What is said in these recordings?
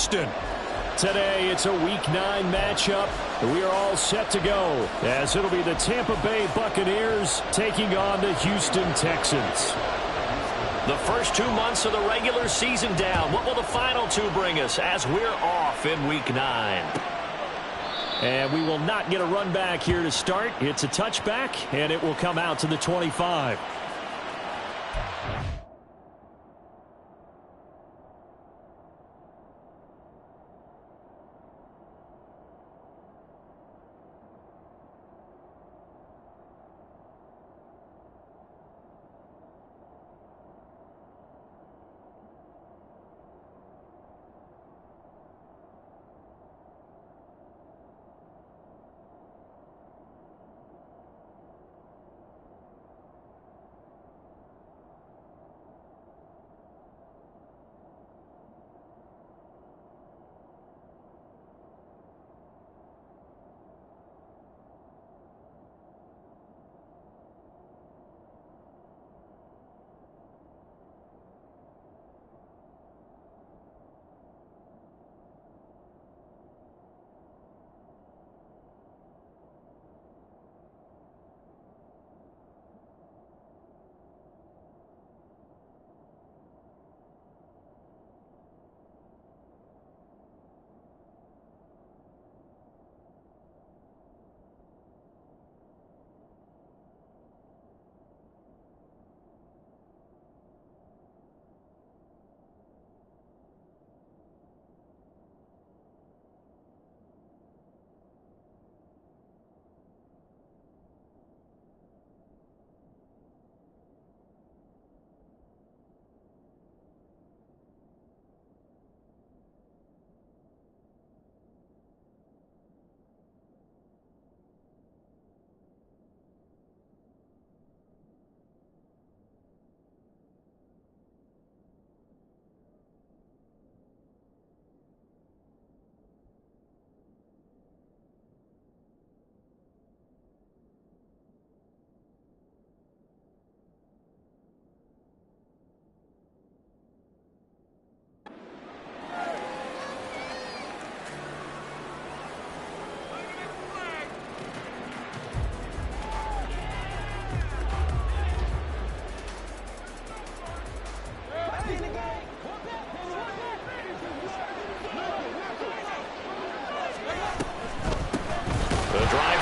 Houston. Today, it's a Week 9 matchup. We are all set to go, as it'll be the Tampa Bay Buccaneers taking on the Houston Texans. The first 2 months of the regular season down. What will the final 2 bring us as we're off in Week 9? And we will not get a run back here to start. It's a touchback, and it will come out to the 25.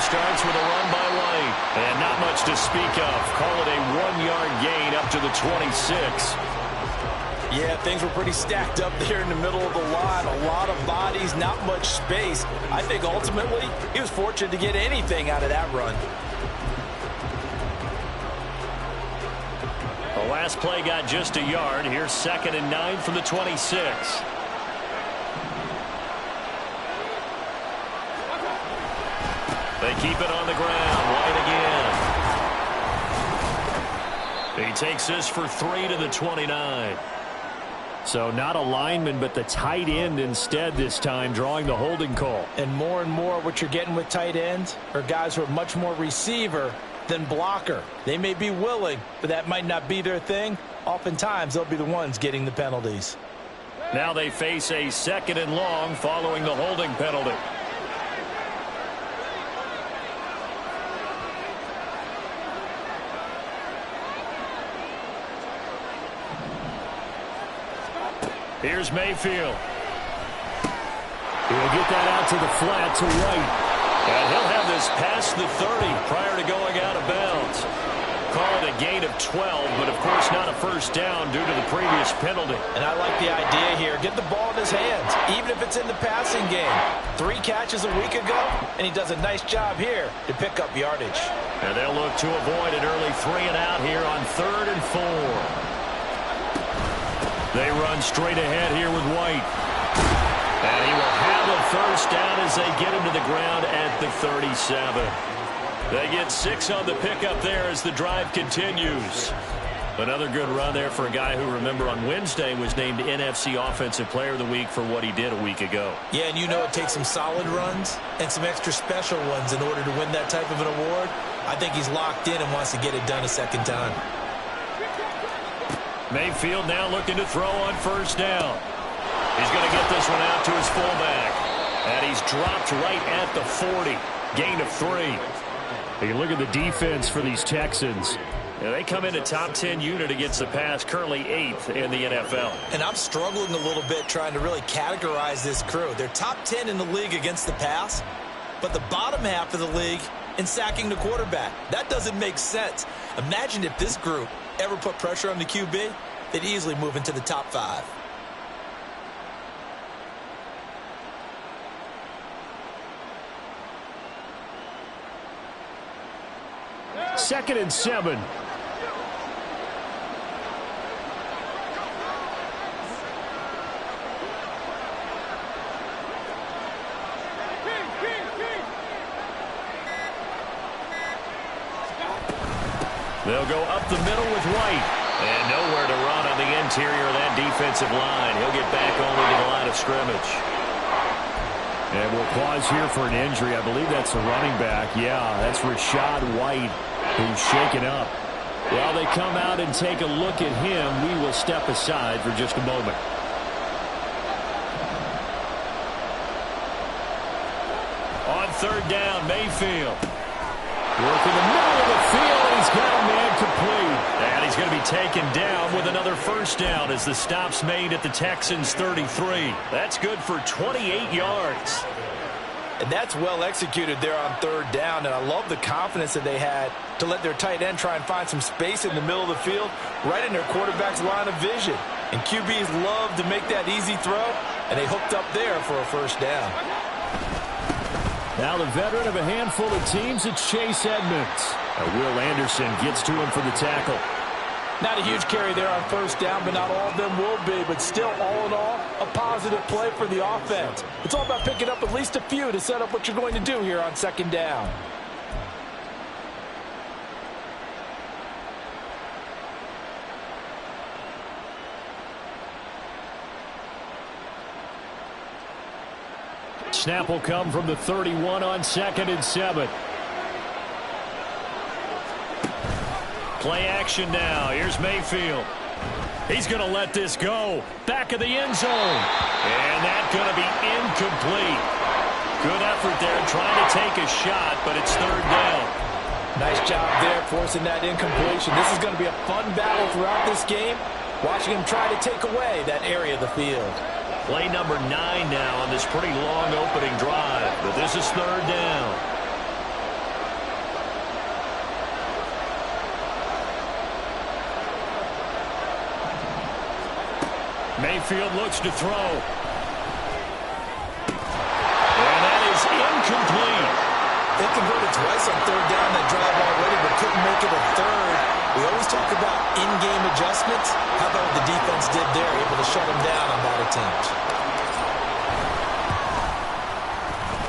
Starts with a run by White. And not much to speak of. Call it a 1-yard gain up to the 26. Yeah, things were pretty stacked up there in the middle of the line. A lot of bodies, not much space. I think ultimately he was fortunate to get anything out of that run. The last play got just a yard. Here's 2nd and 9 from the 26. They keep it on the ground. White again. He takes this for 3 to the 29. So not a lineman, but the tight end instead this time, drawing the holding call. And more what you're getting with tight ends are guys who are much more receiver than blocker. They may be willing, but that might not be their thing. Oftentimes, they'll be the ones getting the penalties. Now they face a 2nd and long following the holding penalty. Here's Mayfield. He'll get that out to the flat to White. And he'll have this past the 30 prior to going out of bounds. Call it a gain of 12, but of course not a first down due to the previous penalty. And I like the idea here. Get the ball in his hands, even if it's in the passing game. 3 catches a week ago, and he does a nice job here to pick up yardage. And they'll look to avoid an early 3 and out here on 3rd and 4. They run straight ahead here with White. And he will have a first down as they get him to the ground at the 37. They get 6 on the pickup there as the drive continues. Another good run there for a guy who, remember, on Wednesday was named NFC Offensive Player of the Week for what he did a week ago. Yeah, and you know it takes some solid runs and some extra special ones in order to win that type of an award. I think he's locked in and wants to get it done a second time. Mayfield now looking to throw on first down. He's going to get this one out to his fullback. And he's dropped right at the 40. Gain of 3. You look at the defense for these Texans. Yeah, they come into top 10 unit against the pass, currently 8th in the NFL. And I'm struggling a little bit trying to really categorize this crew. They're top 10 in the league against the pass, but the bottom half of the league in sacking the quarterback. That doesn't make sense. Imagine if this group ever put pressure on the QB, they'd easily move into the top 5. Second and 7. They'll go up the middle with White. And nowhere to run on the interior of that defensive line. He'll get back only to the line of scrimmage. And we'll pause here for an injury. I believe that's the running back. Yeah, that's Rashad White, who's shaken up. While they come out and take a look at him, we will step aside for just a moment. On third down, Mayfield. Work in the middle of the field, and he's got a man complete. And he's going to be taken down with another first down as the stop's made at the Texans' 33. That's good for 28 yards. And that's well executed there on third down, and I love the confidence that they had to let their tight end try and find some space in the middle of the field, right in their quarterback's line of vision. And QBs love to make that easy throw, and they hooked up there for a first down. Now the veteran of a handful of teams, it's Chase Edmonds. Will Anderson gets to him for the tackle. Not a huge carry there on first down, but not all of them will be. But still, all in all, a positive play for the offense. It's all about picking up at least a few to set up what you're going to do here on second down. Snap will come from the 31 on second and 7. Play action now. Here's Mayfield. He's going to let this go. Back of the end zone. And that's going to be incomplete. Good effort there trying to take a shot, but it's third down. Nice job there forcing that incompletion. This is going to be a fun battle throughout this game. Watching him try to take away that area of the field. Play number 9 now on this pretty long opening drive. But this is third down. Mayfield looks to throw. And that is incomplete. They converted twice on third down that drive already, but couldn't make it a third. We always talk about in-game adjustments. How about what the defense did there, able to shut them down on that attempt.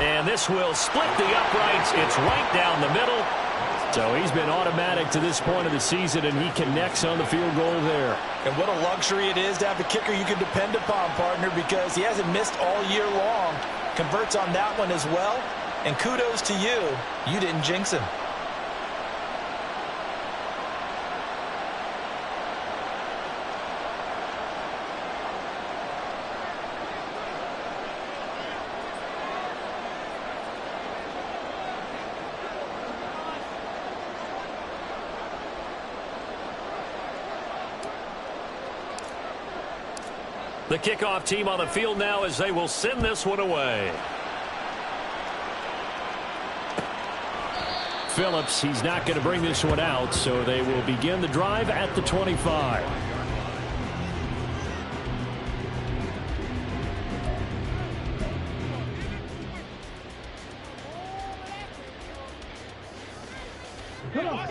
And this will split the uprights. It's right down the middle. So he's been automatic to this point of the season, and he connects on the field goal there. And what a luxury it is to have a kicker you can depend upon, partner, because he hasn't missed all year long. Converts on that one as well. And kudos to you. You didn't jinx him. The kickoff team on the field now as they will send this one away. Phillips, he's not going to bring this one out, so they will begin the drive at the 25. Come on.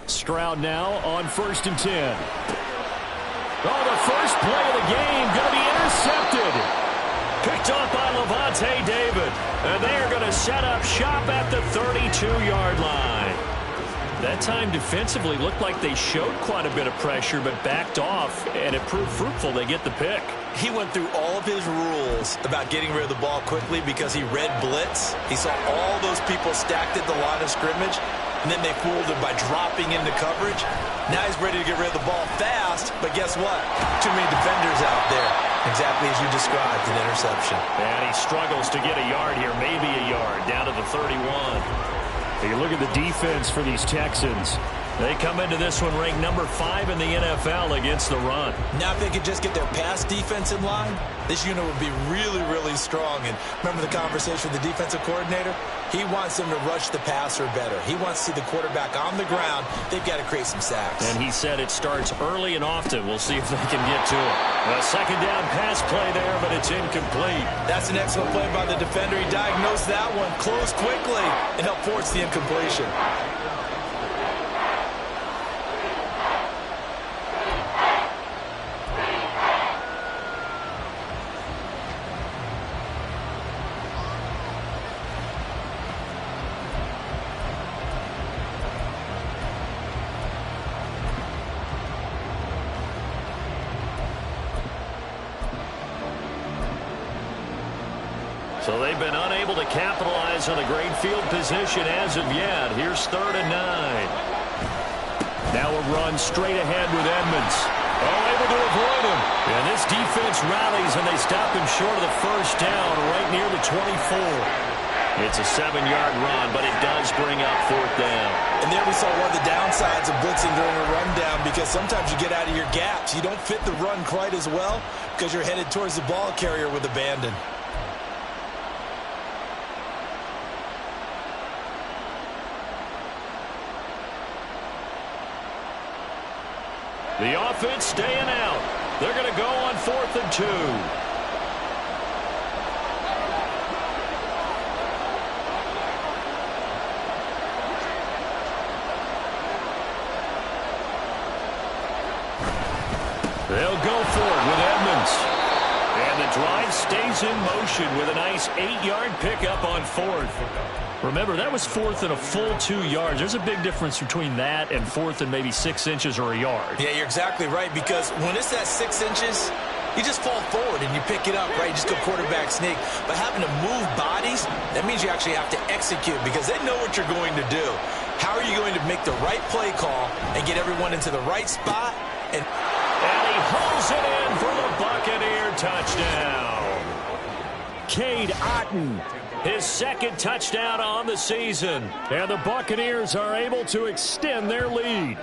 Stroud now on 1st and 10. Oh, the first play of the game going to be intercepted. Picked off by Levante David. And they are going to set up shop at the 32-yard line. That time defensively looked like they showed quite a bit of pressure but backed off, and it proved fruitful. They get the pick. He went through all of his rules about getting rid of the ball quickly because he read blitz. He saw all those people stacked at the line of scrimmage, and then they fooled him by dropping into coverage. Now he's ready to get rid of the ball fast, but guess what? Too many defenders out there. Exactly as you described, an interception. And he struggles to get a yard here, maybe a yard, down to the 31. You look at the defense for these Texans. They come into this one ranked number 5 in the NFL against the run. Now if they could just get their pass defense in line, this unit would be really, really strong. And remember the conversation with the defensive coordinator? He wants them to rush the passer better. He wants to see the quarterback on the ground. They've got to create some sacks. And he said it starts early and often. We'll see if they can get to it. A second down pass play there, but it's incomplete. That's an excellent play by the defender. He diagnosed that one, closed quickly, and helped force the incompletion. So they've been unable to capitalize on a great field position as of yet. Here's 3rd and 9. Now a run straight ahead with Edmonds. Oh, able to avoid him. And this defense rallies, and they stop him short of the first down right near the 24. It's a 7-yard run, but it does bring up 4th down. And there we saw one of the downsides of blitzing during a rundown, because sometimes you get out of your gaps. You don't fit the run quite as well because you're headed towards the ball carrier with abandon. The offense staying out. They're going to go on 4th and 2. They'll go for it with Edmonds. And the drive stays in motion with a nice 8-yard pickup on 4th. Remember, that was 4th and a full 2 yards. There's a big difference between that and 4th and maybe 6 inches or a yard. Yeah, you're exactly right, because when it's that 6 inches, you just fall forward and you pick it up, right? You just go quarterback sneak. But having to move bodies, that means you actually have to execute, because they know what you're going to do. How are you going to make the right play call and get everyone into the right spot? And he hauls it in for the Buccaneer touchdown. Cade Otton. His 2nd touchdown on the season. And the Buccaneers are able to extend their lead.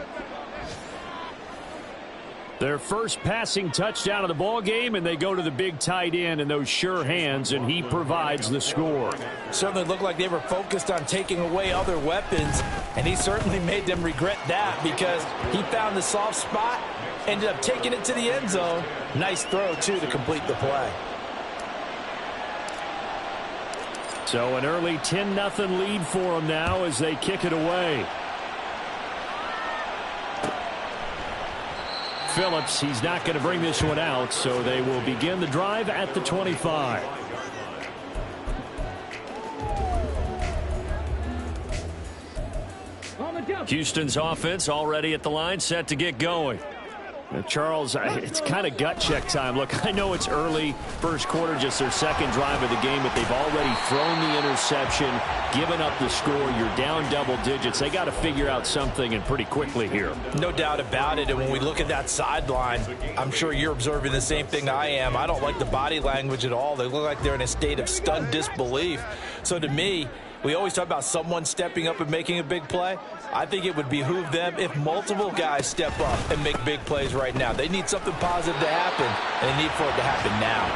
Their first passing touchdown of the ball game, and they go to the big tight end in those sure hands, and he provides the score. Certainly looked like they were focused on taking away other weapons, and he certainly made them regret that, because he found the soft spot, ended up taking it to the end zone. Nice throw, too, to complete the play. So an early 10-0 lead for them now as they kick it away. Phillips, he's not going to bring this one out, so they will begin the drive at the 25. Houston's offense already at the line, set to get going. Charles, it's kind of gut check time. Look, I know it's early, first quarter, just their 2nd drive of the game, but they've already thrown the interception, given up the score. You're down double digits. They got to figure out something, and pretty quickly here. No doubt about it. And when we look at that sideline, I'm sure you're observing the same thing I am. I don't like the body language at all. They look like they're in a state of stunned disbelief. So to me, we always talk about someone stepping up and making a big play. I think it would behoove them if multiple guys step up and make big plays right now. They need something positive to happen, and they need for it to happen now.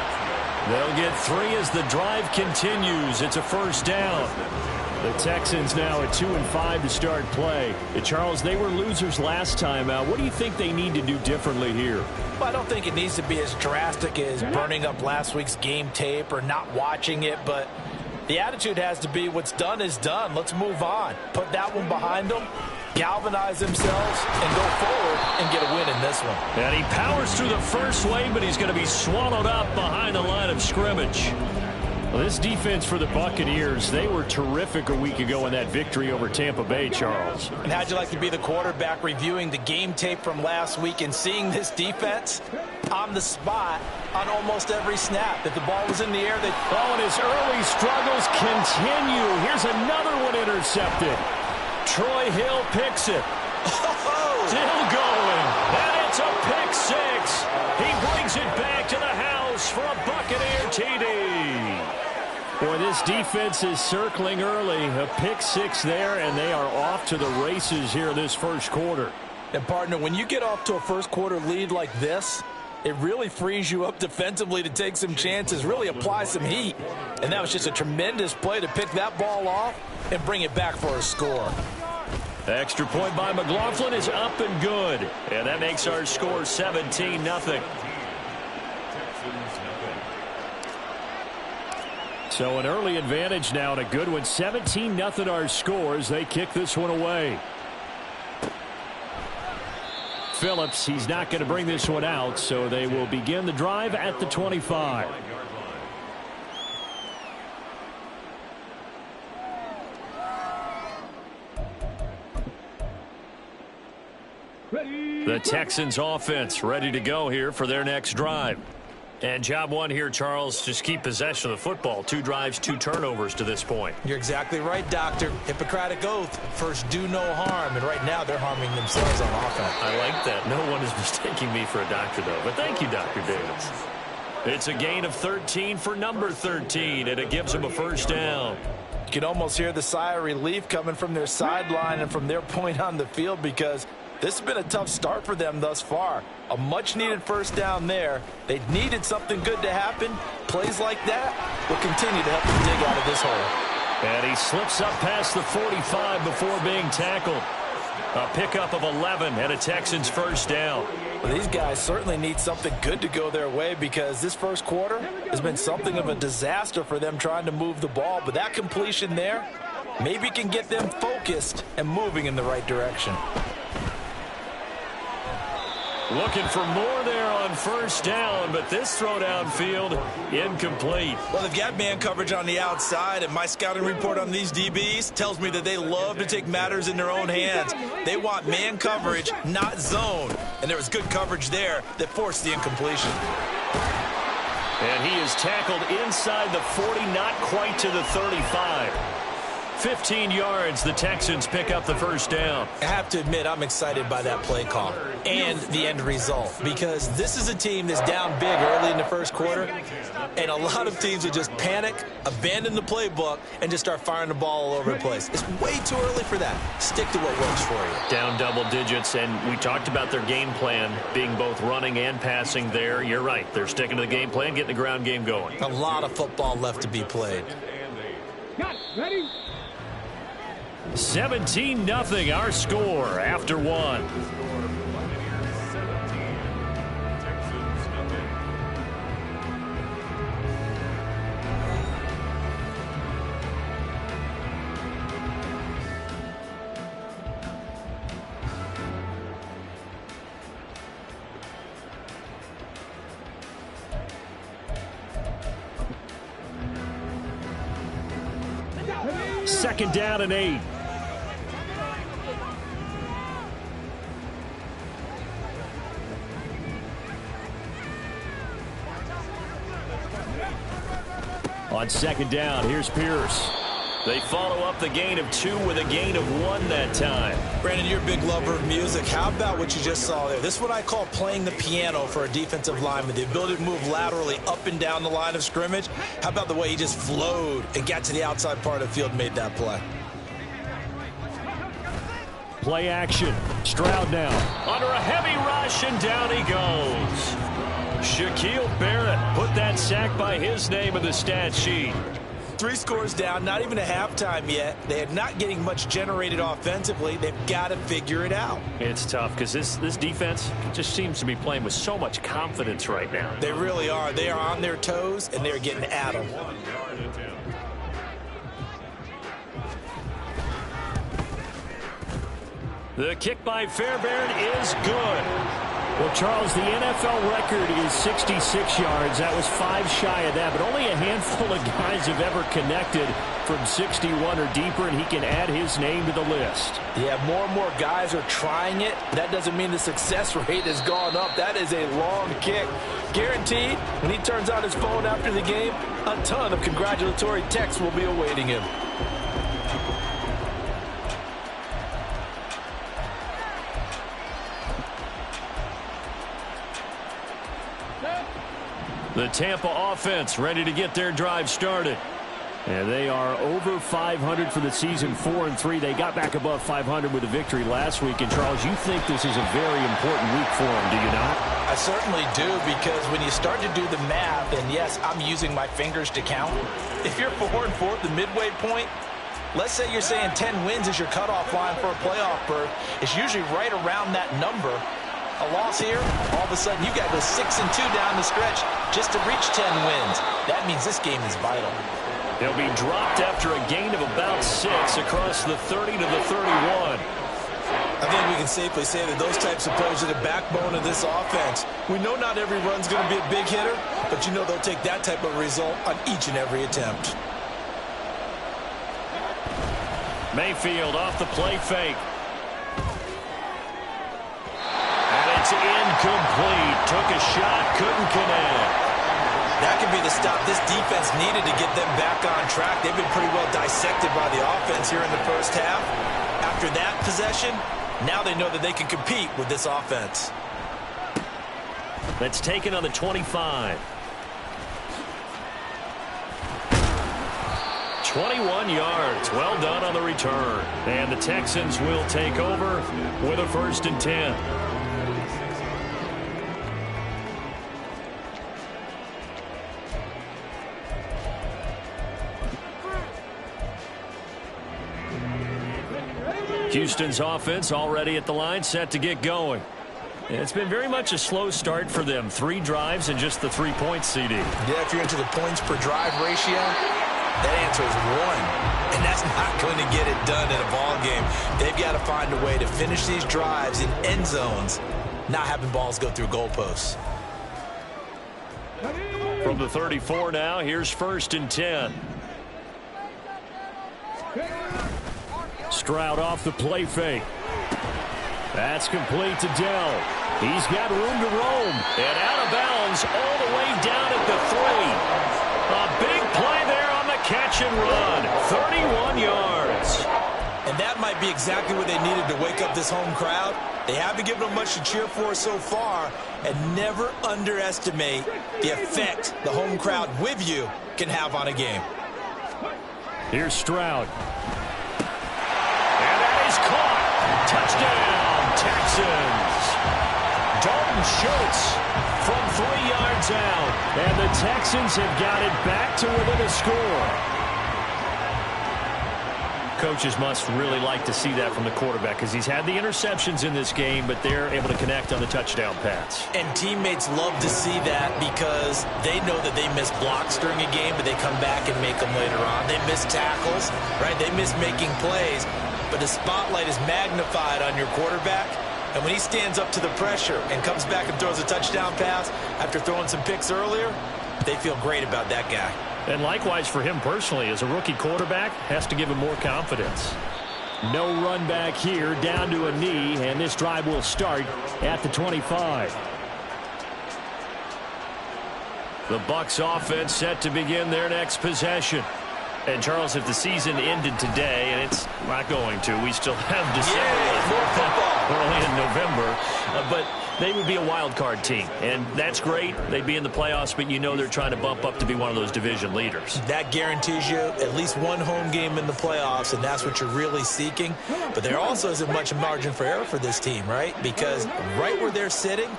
They'll get 3 as the drive continues. It's a 1st down. The Texans now at 2-5 to start play. Charles, they were losers last time out. What do you think they need to do differently here? Well, I don't think it needs to be as drastic as burning up last week's game tape or not watching it, but the attitude has to be what's done is done. Let's move on. Put that one behind them, galvanize themselves, and go forward and get a win in this one. And he powers through the first wave, but he's going to be swallowed up behind the line of scrimmage. Well, this defense for the Buccaneers, they were terrific a week ago in that victory over Tampa Bay, Charles. And how'd you like to be the quarterback reviewing the game tape from last week and seeing this defense on the spot on almost every snap? If the ball was in the air, and his early struggles continue. Here's another one intercepted. Troy Hill picks it. Still going. And it's a pick six. He brings it back to the house for a Buccaneer TD. Boy, this defense is circling early. A pick six there, and they are off to the races here in this first quarter. And, partner, when you get off to a first-quarter lead like this, it really frees you up defensively to take some chances, really apply some heat. And that was just a tremendous play to pick that ball off and bring it back for a score. The extra point by McLaughlin is up and good. And that makes our score 17-0. So an early advantage now and a good one. 17-0 our scores. They kick this one away. Phillips, he's not going to bring this one out, so they will begin the drive at the 25. The Texans offense ready to go here for their next drive. And job one here, Charles, just keep possession of the football. 2 drives, 2 turnovers to this point. You're exactly right, Doctor. Hippocratic oath. First, do no harm. And right now, they're harming themselves on offense. I like that. No one is mistaking me for a doctor, though. But thank you, Dr. Davis. It's a gain of 13 for number 13, and it gives them a first down. You can almost hear the sigh of relief coming from their sideline and from their point on the field because this has been a tough start for them thus far. A much-needed first down there. They needed something good to happen. Plays like that will continue to help them dig out of this hole. And he slips up past the 45 before being tackled. A pickup of 11 and a Texans first down. Well, these guys certainly need something good to go their way because this first quarter has been something of a disaster for them trying to move the ball. But that completion there maybe can get them focused and moving in the right direction. Looking for more there on first down, but this throw downfield incomplete. Well, they've got man coverage on the outside, and my scouting report on these DBs tells me that they love to take matters in their own hands. They want man coverage, not zone. And there was good coverage there that forced the incompletion. And he is tackled inside the 40, not quite to the 35. 15 yards, the Texans pick up the first down. I have to admit, I'm excited by that play call and the end result because this is a team that's down big early in the first quarter, and a lot of teams will just panic, abandon the playbook, and just start firing the ball all over the place. It's way too early for that. Stick to what works for you. Down double digits, and we talked about their game plan being both running and passing there. You're right. They're sticking to the game plan, getting the ground game going. A lot of football left to be played. Got ready. 17-0 our score after one. Second down and 8. On second down, here's Pierce. They follow up the gain of 2 with a gain of 1 that time. Brandon, you're a big lover of music. How about what you just saw there? This is what I call playing the piano for a defensive lineman. The ability to move laterally up and down the line of scrimmage. How about the way he just flowed and got to the outside part of the field and made that play? Play action. Stroud now. Under a heavy rush, and down he goes. Shaquille Barrett put that sack by his name in the stat sheet. 3 scores down, not even a halftime yet. They are not getting much generated offensively. They've got to figure it out. It's tough because this defense just seems to be playing with so much confidence right now. They really are. They are on their toes, and they're getting at them. The kick by Fairbairn is good. Well, Charles, the NFL record is 66 yards. That was 5 shy of that, but only a handful of guys have ever connected from 61 or deeper, and he can add his name to the list. Yeah, more and more guys are trying it. That doesn't mean the success rate has gone up. That is a long kick. Guaranteed, when he turns on his phone after the game, a ton of congratulatory texts will be awaiting him. The Tampa offense ready to get their drive started. And they are over 500 for the season, 4-3. They got back above 500 with a victory last week. And, Charles, you think this is a very important week for them, do you not? I certainly do, because when you start to do the math, and yes, I'm using my fingers to count. If you're 4-4 at the midway point, let's say you're saying 10 wins is your cutoff line for a playoff berth. It's usually right around that number. A loss here, all of a sudden you got to go 6-2 down the stretch just to reach 10 wins. That means this game is vital. They'll be dropped after a gain of about 6 across the 30 to the 31. I think we can safely say that those types of players are the backbone of this offense. We know not every run's going to be a big hitter, but you know they'll take that type of result on each and every attempt. Mayfield off the play fake. And it's incomplete. Took a shot, couldn't connect. That could be the stop this defense needed to get them back on track. They've been pretty well dissected by the offense here in the first half. After that possession, now they know that they can compete with this offense. That's taken on the 25. 21 yards. Well done on the return. And the Texans will take over with a 1st and 10. Houston's offense already at the line, set to get going. It's been very much a slow start for them. 3 drives and just the 3 points, CD. Yeah, if you're into the points per drive ratio, that answer is 1. And that's not going to get it done in a ball game. They've got to find a way to finish these drives in end zones, not having balls go through goalposts. From the 34 now, here's 1st and 10. Stroud off the play fake. That's complete to Dell. He's got room to roam. And out of bounds all the way down at the 3. A big play there on the catch and run. 31 yards. And that might be exactly what they needed to wake up this home crowd. They haven't given them much to cheer for so far. And never underestimate the effect the home crowd with you can have on a game. Here's Stroud. Caught. Touchdown, Texans. Dalton Schultz from 3 yards out. And the Texans have got it back to within a score. Coaches must really like to see that from the quarterback, because he's had the interceptions in this game, but they're able to connect on the touchdown pass. And teammates love to see that, because they know that they miss blocks during a game, but they come back and make them later on. They miss tackles, right? They miss making plays. But the spotlight is magnified on your quarterback. And when he stands up to the pressure and comes back and throws a touchdown pass after throwing some picks earlier, they feel great about that guy. And likewise for him personally, as a rookie quarterback, has to give him more confidence. No run back here, down to a knee, and this drive will start at the 25. The Bucs offense set to begin their next possession. And, Charles, if the season ended today, and it's not going to, we still have December early in November, but they would be a wild card team. And that's great. They'd be in the playoffs, but you know they're trying to bump up to be one of those division leaders. That guarantees you at least one home game in the playoffs, and that's what you're really seeking. But there also isn't much margin for error for this team, right? Because right where they're sitting,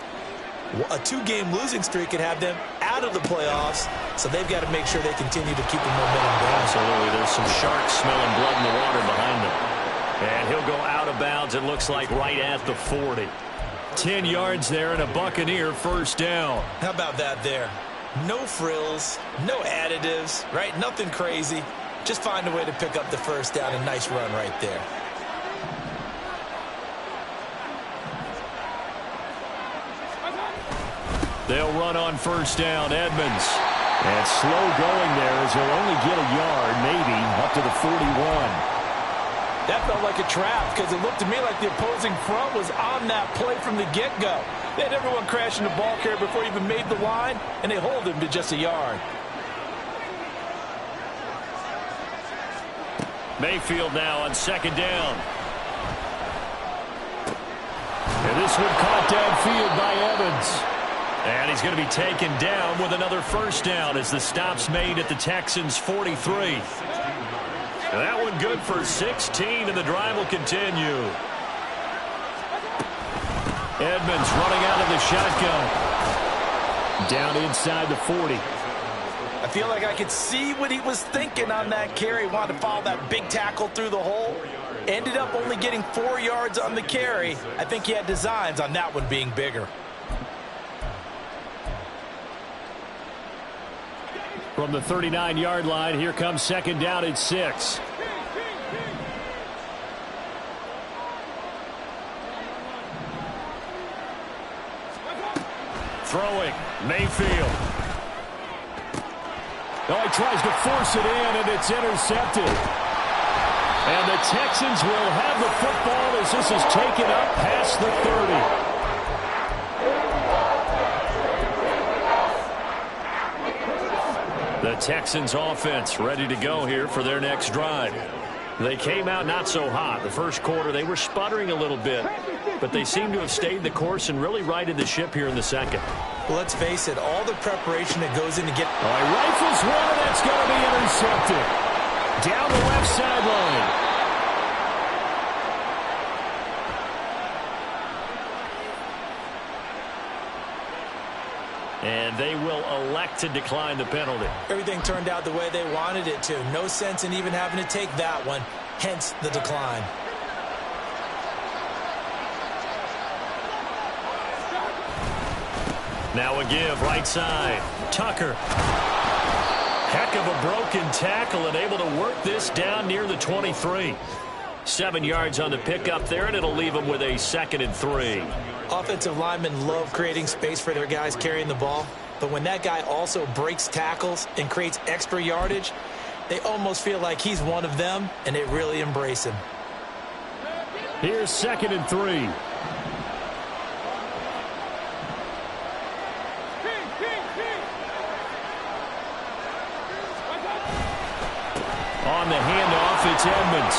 a 2-game losing streak could have them out of the playoffs, so they've got to make sure they continue to keep the momentum going. Absolutely. There's some sharks smelling blood in the water behind them. And he'll go out of bounds, it looks like, right at the 40. 10 yards there and a Buccaneer 1st down. How about that there? No frills, no additives, right? Nothing crazy. Just find a way to pick up the 1st down. A nice run right there. They'll run on 1st down, Edmonds. And slow going there as he'll only get a yard, maybe, up to the 41. That felt like a trap, because it looked to me like the opposing front was on that play from the get-go. They had everyone crashing the ball carrier before he even made the line, and they hold him to just a yard. Mayfield now on 2nd down. And this one caught downfield by Evans. And he's going to be taken down with another first down as the stop's made at the Texans' 43. That one good for 16, and the drive will continue. Edmonds running out of the shotgun. Down inside the 40. I feel like I could see what he was thinking on that carry. Wanted to follow that big tackle through the hole. Ended up only getting 4 yards on the carry. I think he had designs on that one being bigger. From the 39-yard line, here comes second down and 6. Throwing, Mayfield. Oh, he tries to force it in, and it's intercepted. And the Texans will have the football as this is taken up past the 30. The Texans offense ready to go here for their next drive. They came out not so hot. The first quarter, they were sputtering a little bit, but they seem to have stayed the course and really righted the ship here in the second. Well, let's face it, all the preparation that goes into get... All right, rifles one, and that's going to be intercepted. Down the left sideline. And they will elect to decline the penalty. Everything turned out the way they wanted it to. No sense in even having to take that one, hence the decline. Now a give, right side. Tucker. Heck of a broken tackle and able to work this down near the 23. 7 yards on the pickup there, and it'll leave them with a 2nd and 3. Offensive linemen love creating space for their guys carrying the ball, but when that guy also breaks tackles and creates extra yardage, they almost feel like he's one of them, and they really embrace him. Here's 2nd and 3. On the handoff, it's Edmonds.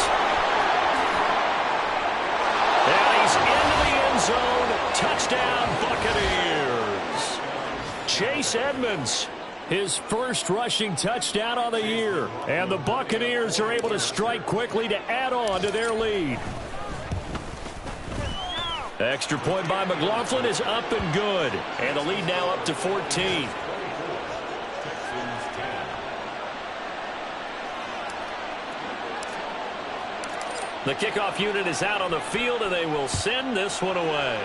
And he's into the end zone. Touchdown, Buccaneers. Chase Edmonds. His first rushing touchdown on the year. And the Buccaneers are able to strike quickly to add on to their lead. Extra point by McLaughlin is up and good. And the lead now up to 14. The kickoff unit is out on the field, and they will send this one away.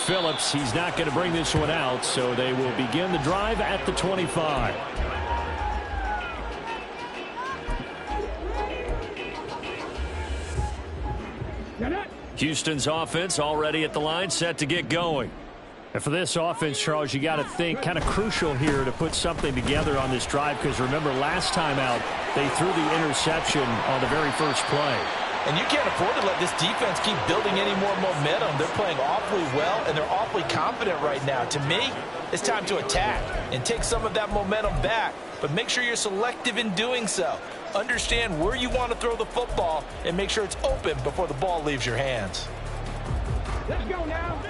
Phillips, he's not going to bring this one out, so they will begin the drive at the 25. Houston's offense already at the line, set to get going. And for this offense, Charles, you got to think kind of crucial here to put something together on this drive, because remember last time out they threw the interception on the very first play. And you can't afford to let this defense keep building any more momentum. They're playing awfully well, and they're awfully confident right now. To me, it's time to attack and take some of that momentum back, but make sure you're selective in doing so. Understand where you want to throw the football and make sure it's open before the ball leaves your hands. Let's go now.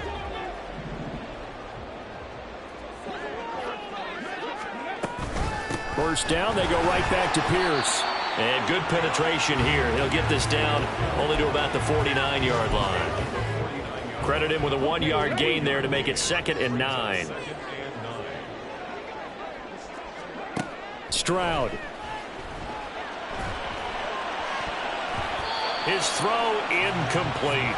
First down, they go right back to Pierce. And good penetration here. He'll get this down only to about the 49-yard line. Credit him with a 1-yard gain there to make it 2nd and 9. Stroud. His throw incomplete.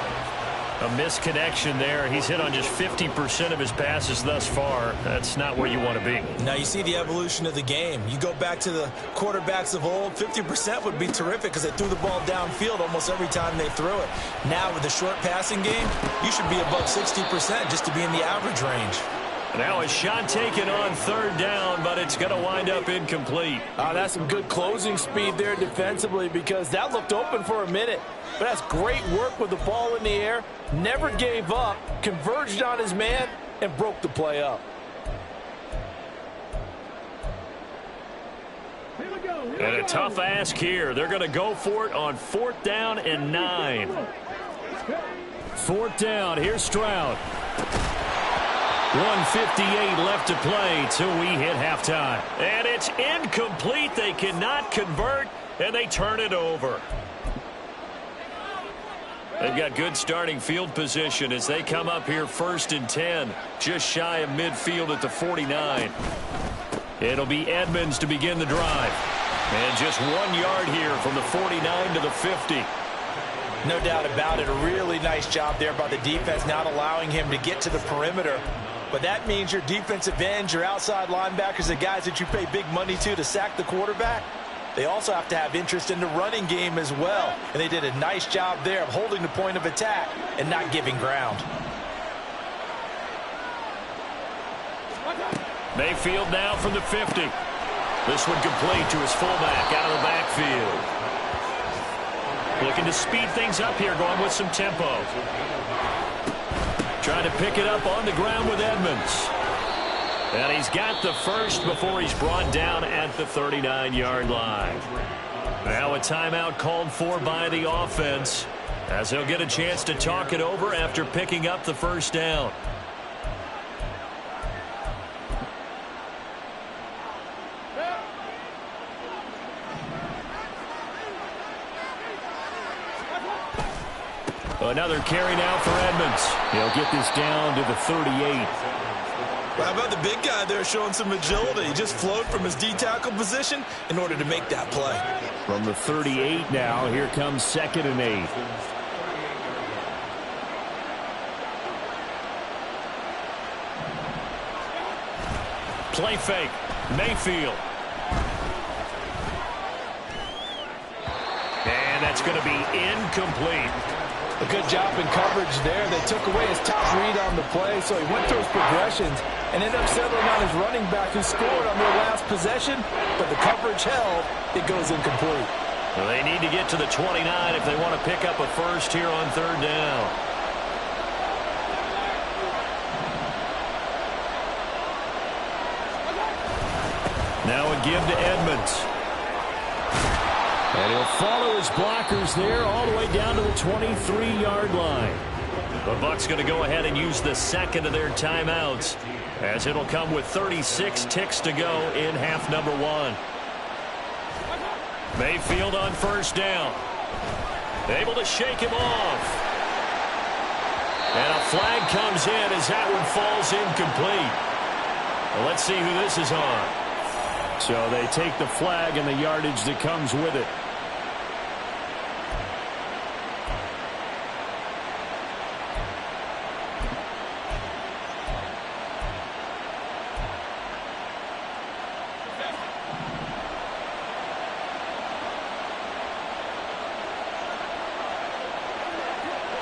A misconnection there. He's hit on just 50% of his passes thus far. That's not where you want to be. Now you see the evolution of the game. You go back to the quarterbacks of old, 50% would be terrific because they threw the ball downfield almost every time they threw it. Now with the short passing game, you should be above 60% just to be in the average range. Now a shot taken on 3rd down, but it's going to wind up incomplete. That's some good closing speed there defensively, because that looked open for a minute. But that's great work with the ball in the air. Never gave up, converged on his man, and broke the play up. And a tough ask here. They're going to go for it on 4th down and 9. 4th down. Here's Stroud. 1:58 left to play till we hit halftime. And it's incomplete. They cannot convert, and they turn it over. They've got good starting field position as they come up here 1st and 10, just shy of midfield at the 49. It'll be Edmonds to begin the drive. And just 1 yard here from the 49 to the 50. No doubt about it. A really nice job there by the defense, not allowing him to get to the perimeter. But that means your defensive ends, your outside linebackers, the guys that you pay big money to sack the quarterback, they also have to have interest in the running game as well. And they did a nice job there of holding the point of attack and not giving ground. Mayfield now from the 50. This one complete to his fullback out of the backfield. Looking to speed things up here, going with some tempo. Trying to pick it up on the ground with Edmonds. And he's got the first before he's brought down at the 39-yard line. Now a timeout called for by the offense as he'll get a chance to talk it over after picking up the first down. Another carry now for Edmonds. He'll get this down to the 38. How about the big guy there showing some agility? He just flowed from his D-tackle position in order to make that play. From the 38 now, here comes 2nd and 8. Play fake. Mayfield. And that's going to be incomplete. A good job in coverage there. They took away his top read on the play, so he went through his progressions and ended up settling on his running back who scored on their last possession, but the coverage held. It goes incomplete. Well, they need to get to the 29 if they want to pick up a first here on 3rd down. Now a give to Edmonds. And he'll follow his blockers there all the way down to the 23-yard line. The Bucs going to go ahead and use the second of their timeouts as it'll come with 36 ticks to go in half number 1. Mayfield on 1st down. Able to shake him off. And a flag comes in as that one falls incomplete. Well, let's see who this is on. So they take the flag and the yardage that comes with it.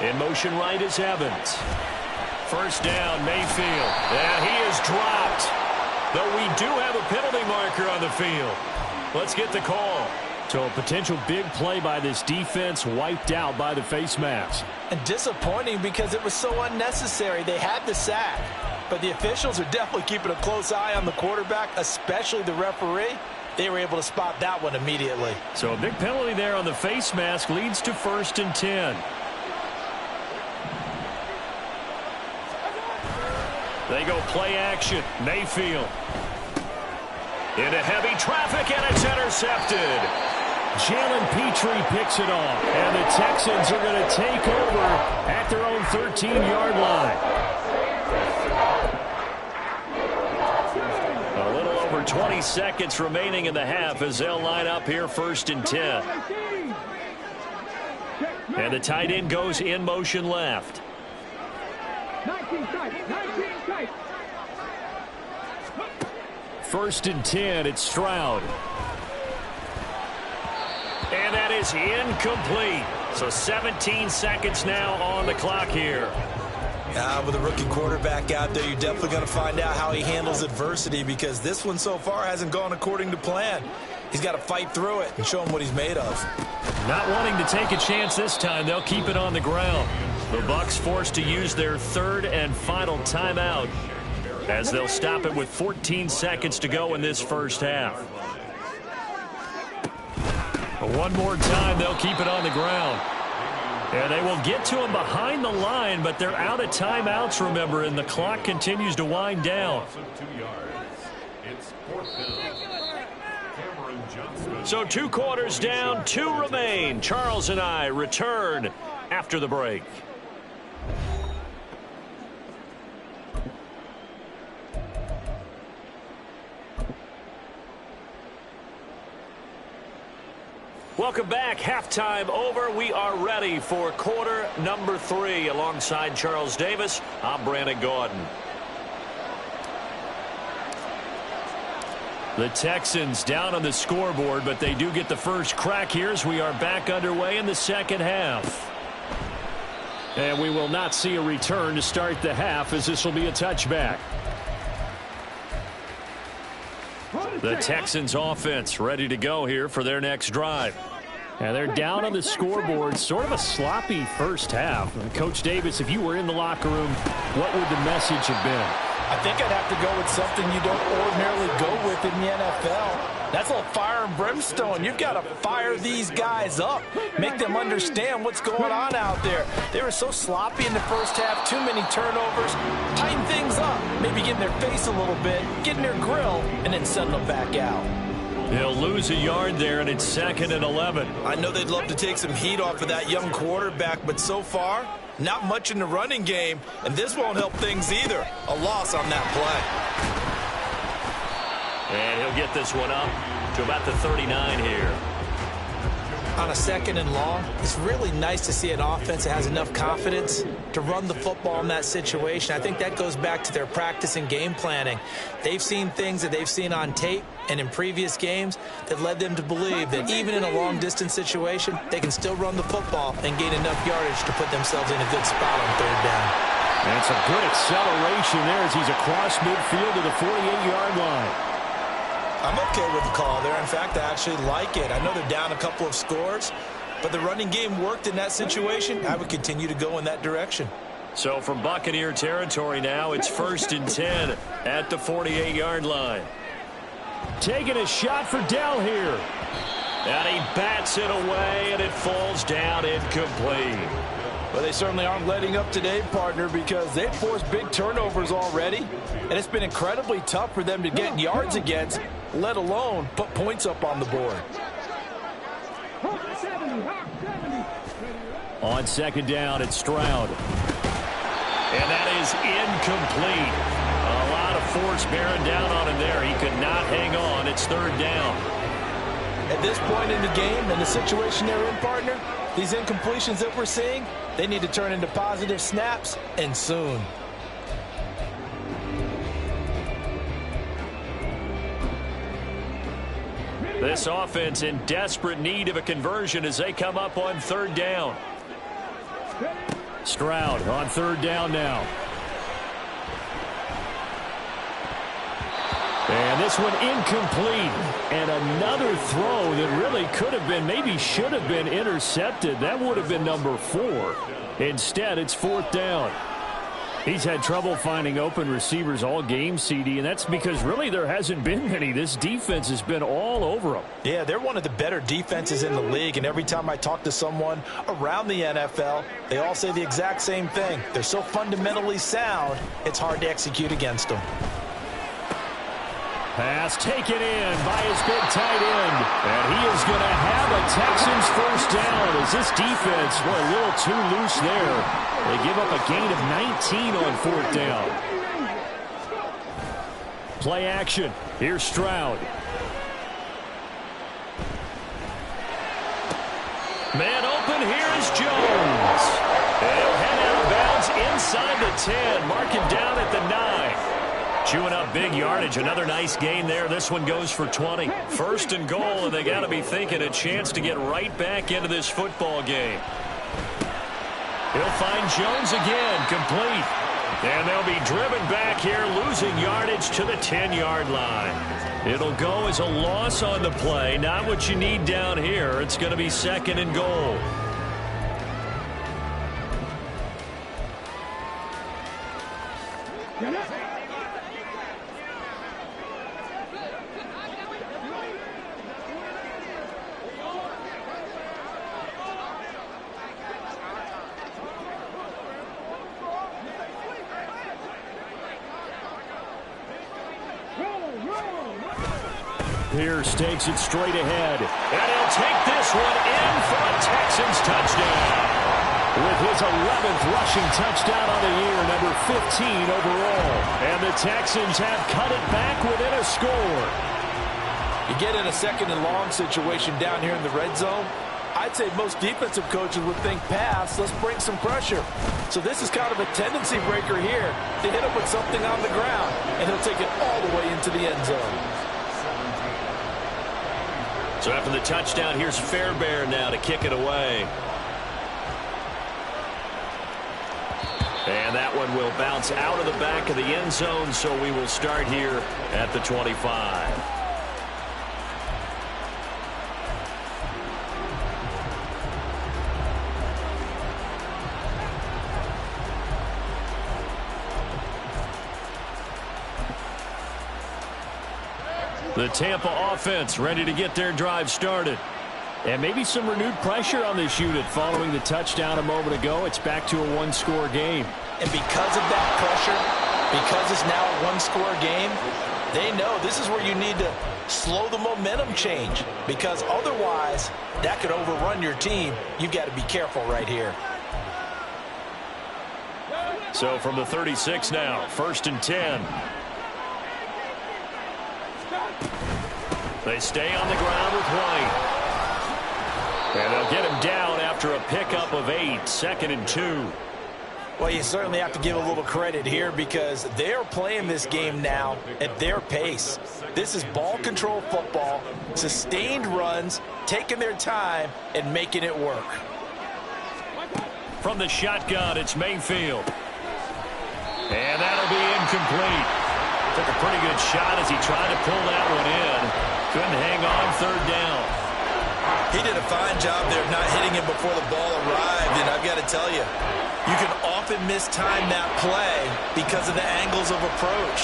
In motion right is Evans. 1st down, Mayfield. And he is dropped. Though we do have a penalty marker on the field. Let's get the call. So a potential big play by this defense wiped out by the face mask. And disappointing because it was so unnecessary. They had the sack, but the officials are definitely keeping a close eye on the quarterback, especially the referee. They were able to spot that one immediately. So a big penalty there on the face mask leads to 1st and 10. They go play action. Mayfield. Into heavy traffic, and it's intercepted. Jalen Petrie picks it off. And the Texans are going to take over at their own 13-yard line. A little over 20 seconds remaining in the half as they'll line up here 1st and 10. And the tight end goes in motion left. 19 tight, 19 tight. 1st and 10, it's Stroud. And that is incomplete. So 17 seconds now on the clock here. With a rookie quarterback out there, you're definitely going to find out how he handles adversity because this one so far hasn't gone according to plan. He's got to fight through it and show him what he's made of. Not wanting to take a chance this time, they'll keep it on the ground. The Bucs forced to use their 3rd and final timeout as they'll stop it with 14 seconds to go in this first half. One more time, they'll keep it on the ground. And they will get to him behind the line, but they're out of timeouts, remember, and the clock continues to wind down. So 2 quarters down, 2 remain. Charles and I return after the break. Welcome back. Halftime over. We are ready for quarter number 3. Alongside Charles Davis, I'm Brandon Gordon. The Texans down on the scoreboard, but they do get the first crack here as we are back underway in the second half. And we will not see a return to start the half, as this will be a touchback. The Texans offense ready to go here for their next drive. And they're down on the scoreboard, sort of a sloppy first half. And Coach Davis, if you were in the locker room, what would the message have been? I think I'd have to go with something you don't ordinarily go with in the NFL. That's a little fire and brimstone. You've got to fire these guys up. Make them understand what's going on out there. They were so sloppy in the first half. Too many turnovers. Tighten things up. Maybe get in their face a little bit. Get in their grill. And then send them back out. He'll lose a yard there, and it's 2nd and 11. I know they'd love to take some heat off of that young quarterback, but so far, not much in the running game, and this won't help things either. A loss on that play. And he'll get this one up to about the 39 here. On a 2nd and long, it's really nice to see an offense that has enough confidence to run the football in that situation. I think that goes back to their practice and game planning. They've seen things that they've seen on tape and in previous games that led them to believe that even in a long-distance situation, they can still run the football and gain enough yardage to put themselves in a good spot on 3rd down. And it's a good acceleration there as he's across midfield to the 48-yard line. I'm okay with the call there. In fact, I actually like it. I know they're down a couple of scores, but the running game worked in that situation. I would continue to go in that direction. So from Buccaneer territory now, it's 1st and 10 at the 48-yard line. Taking a shot for Dell here. And he bats it away, and it falls down incomplete. Well, they certainly aren't letting up today, partner, because they've forced big turnovers already. And it's been incredibly tough for them to get yards against, let alone put points up on the board. On 2nd down, it's Stroud. And that is incomplete. A lot of force bearing down on him there. He could not hang on. It's 3rd down. At this point in the game and the situation they're in, partner, these incompletions that we're seeing, they need to turn into positive snaps, and soon. This offense in desperate need of a conversion as they come up on 3rd down. Stroud on 3rd down now. And this one incomplete. And another throw that really could have been, maybe should have been intercepted. That would have been number 4. Instead, it's 4th down. He's had trouble finding open receivers all game, CD, and that's because really there hasn't been many. This defense has been all over them. Yeah, they're one of the better defenses in the league, and every time I talk to someone around the NFL, they all say the exact same thing. They're so fundamentally sound, it's hard to execute against them. Pass taken in by his big tight end. And he is going to have a Texans 1st down as this defense were a little too loose there. They give up a gain of 19 on 4th down. Play action. Here's Stroud. Man open. Here is Jones. They'll head out of bounds inside the 10. Mark him down at the 9. Chewing up big yardage. Another nice gain there. This one goes for 20. 1st and goal, and they got to be thinking a chance to get right back into this football game. He'll find Jones again, complete. And they'll be driven back here, losing yardage to the 10-yard line. It'll go as a loss on the play. Not what you need down here. It's going to be 2nd and goal. Pierce takes it straight ahead. And he'll take this one in for a Texans touchdown. With his 11th rushing touchdown on the year, number 15 overall. And the Texans have cut it back within a score. You get in a second and long situation down here in the red zone, I'd say most defensive coaches would think pass, let's bring some pressure. So this is kind of a tendency breaker here to hit him with something on the ground, and he'll take it all the way into the end zone. So after the touchdown, here's Fairbairn now to kick it away. And that one will bounce out of the back of the end zone, so we will start here at the 25. The Tampa offense ready to get their drive started. And maybe some renewed pressure on this unit following the touchdown a moment ago. It's back to a one-score game. And because of that pressure, because it's now a one-score game, they know this is where you need to slow the momentum change, because otherwise that could overrun your team. You've got to be careful right here. So from the 36 now, 1st and 10. They stay on the ground with White. And they'll get him down after a pickup of 8, 2nd and 2. Well, you certainly have to give a little credit here because they're playing this game now at their pace. This is ball control football, sustained runs, taking their time and making it work. From the shotgun, it's Mayfield. And that'll be incomplete. Took a pretty good shot as he tried to pull that one in. Couldn't hang on 3rd down. He did a fine job there of not hitting him before the ball arrived, and I've got to tell you, you can often mistime that play because of the angles of approach.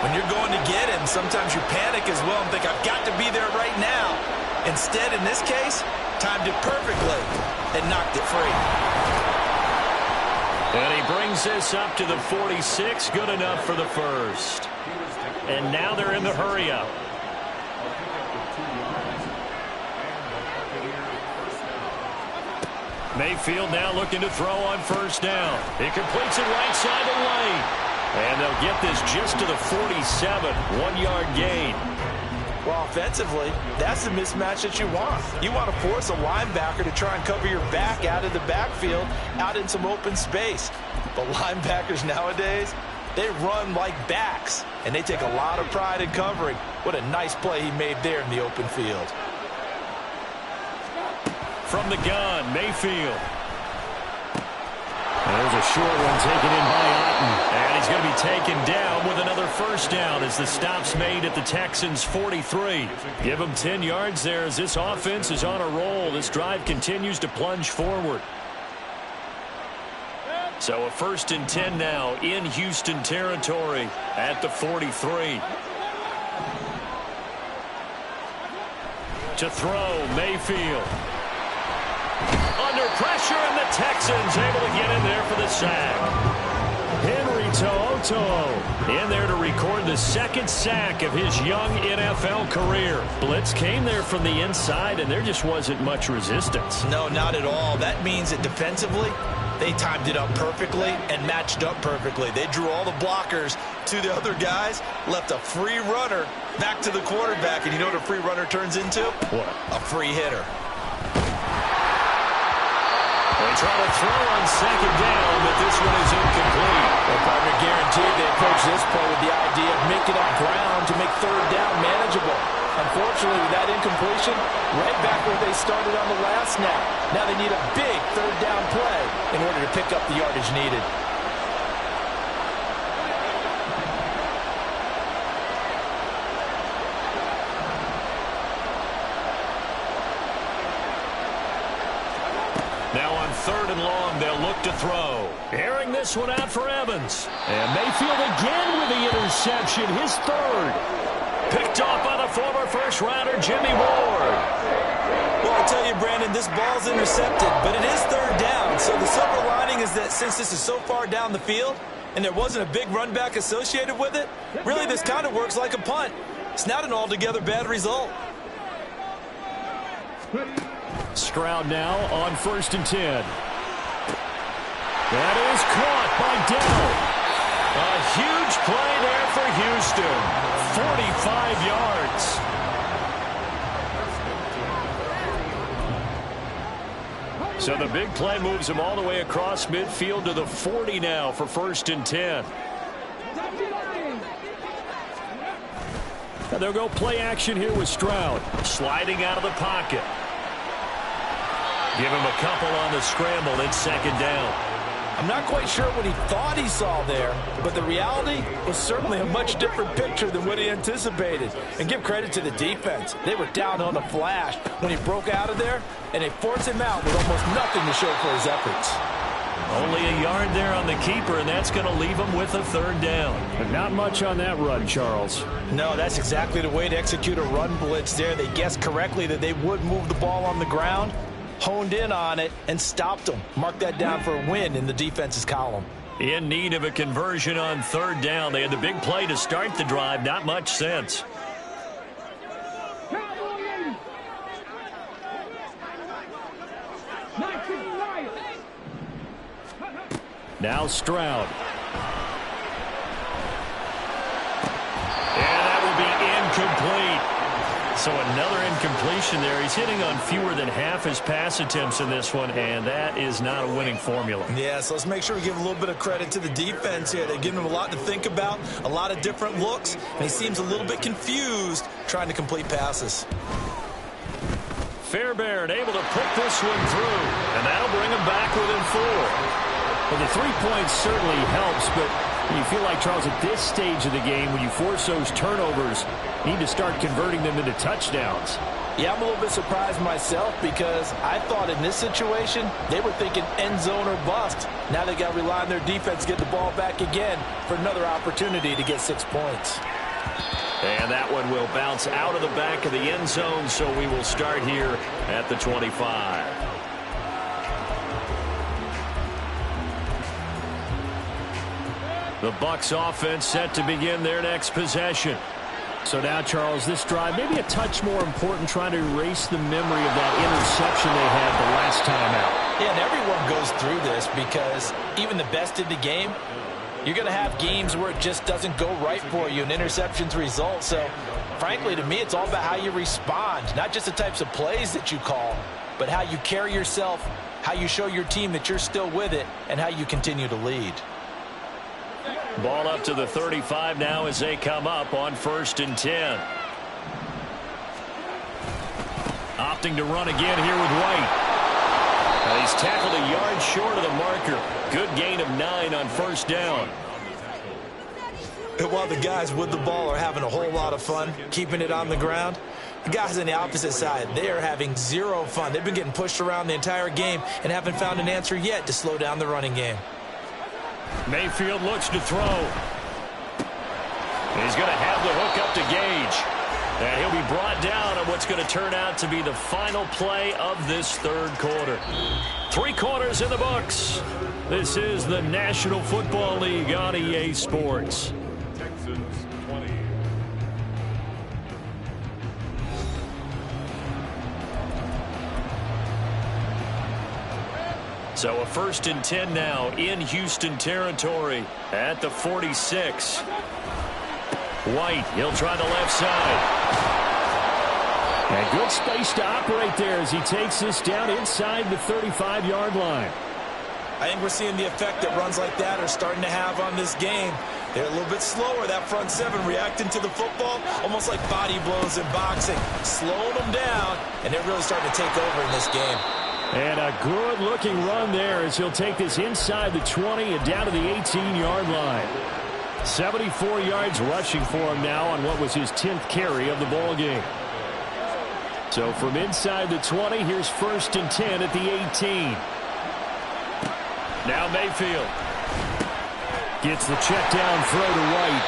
When you're going to get him, sometimes you panic as well and think, I've got to be there right now. Instead, in this case, timed it perfectly and knocked it free. And he brings this up to the 46, good enough for the first. And now they're in the hurry-up. Mayfield now looking to throw on 1st down. He completes it right side of the lane. And they'll get this just to the 47, 1-yard gain. Well, offensively, that's the mismatch that you want. You want to force a linebacker to try and cover your back out of the backfield, out in some open space. But linebackers nowadays, they run like backs, and they take a lot of pride in covering. What a nice play he made there in the open field. From the gun, Mayfield. There's a short one taken in by Otten. And he's going to be taken down with another 1st down as the stop's made at the Texans' 43. Give them 10 yards there as this offense is on a roll. This drive continues to plunge forward. So a 1st and 10 now in Houston territory at the 43. To throw, Mayfield. Under pressure, and the Texans able to get in there for the sack. Henry To'oTo'o in there to record the 2nd sack of his young NFL career. Blitz came there from the inside, and there just wasn't much resistance. No, not at all. That means that defensively, they timed it up perfectly and matched up perfectly. They drew all the blockers to the other guys, left a free runner back to the quarterback, and you know what a free runner turns into? What? A free hitter. They try to throw on 2nd down, but this one is incomplete. Well, partner, guaranteed they approach this play with the idea of making up ground to make 3rd down manageable. Unfortunately, with that incompletion, right back where they started on the last snap. Now they need a big 3rd down play in order to pick up the yardage needed. Now on 3rd and long, they'll look to throw. Airing this one out for Evans. And Mayfield again with the interception, his 3rd. Picked off by the former 1st-rounder, Jimmy Ward. Well, I'll tell you, Brandon, this ball's intercepted, but it is 3rd down. So the silver lining is that since this is so far down the field and there wasn't a big run back associated with it, really this kind of works like a punt. It's not an altogether bad result. Stroud now on 1st and 10. That is caught by Dell. A huge play there for Houston. 45 yards. So the big play moves him all the way across midfield to the 40 now for 1st and 10. Now they'll go play action here with Stroud. Sliding out of the pocket. Give him a couple on the scramble. It's 2nd down. I'm not quite sure what he thought he saw there, but the reality was certainly a much different picture than what he anticipated. And give credit to the defense. They were down on the flash when he broke out of there, and they forced him out with almost nothing to show for his efforts. Only a yard there on the keeper, and that's going to leave him with a 3rd down. But not much on that run, Charles. No, that's exactly the way to execute a run blitz there. They guessed correctly that they would move the ball on the ground, honed in on it, and stopped them. Mark that down for a win in the defense's column. In need of a conversion on 3rd down. They had the big play to start the drive. Not much sense. Now Stroud. And that will be incomplete. So another incompletion there. He's hitting on fewer than half his pass attempts in this one, and that is not a winning formula. Yeah, so let's make sure we give a little bit of credit to the defense here. They're giving him a lot to think about, a lot of different looks, and he seems a little bit confused trying to complete passes. Fairbairn able to put this one through, and that'll bring him back within 4. Well, the 3 points certainly helps, but you feel like, Charles, at this stage of the game, when you force those turnovers, you need to start converting them into touchdowns. Yeah, I'm a little bit surprised myself because I thought in this situation they were thinking end zone or bust. Now they got to rely on their defense to get the ball back again for another opportunity to get 6 points. And that one will bounce out of the back of the end zone, so we will start here at the 25. The Bucs offense set to begin their next possession. So now, Charles, this drive maybe a touch more important, trying to erase the memory of that interception they had the last time out. Yeah, and everyone goes through this because even the best in the game, you're going to have games where it just doesn't go right for you and interceptions result. So, frankly, to me, it's all about how you respond, not just the types of plays that you call, but how you carry yourself, how you show your team that you're still with it, and how you continue to lead. Ball up to the 35 now as they come up on 1st and 10. Opting to run again here with White. Now he's tackled a yard short of the marker. Good gain of 9 on 1st down. And while the guys with the ball are having a whole lot of fun keeping it on the ground, the guys on the opposite side, they are having zero fun. They've been getting pushed around the entire game and haven't found an answer yet to slow down the running game. Mayfield looks to throw. He's going to have the hook up to Gage. And he'll be brought down on what's going to turn out to be the final play of this 3rd quarter. 3 quarters in the books. This is the National Football League on EA Sports. Texans 20. So a 1st and 10 now in Houston territory at the 46. White, he'll try the left side. And good space to operate there as he takes this down inside the 35-yard line. I think we're seeing the effect that runs like that are starting to have on this game. They're a little bit slower, that front 7, reacting to the football, almost like body blows in boxing, slowing them down, and they're really starting to take over in this game. And a good-looking run there as he'll take this inside the 20 and down to the 18-yard line. 74 yards rushing for him now on what was his 10th carry of the ball game. So from inside the 20, here's 1st and 10 at the 18. Now Mayfield gets the check down throw to White.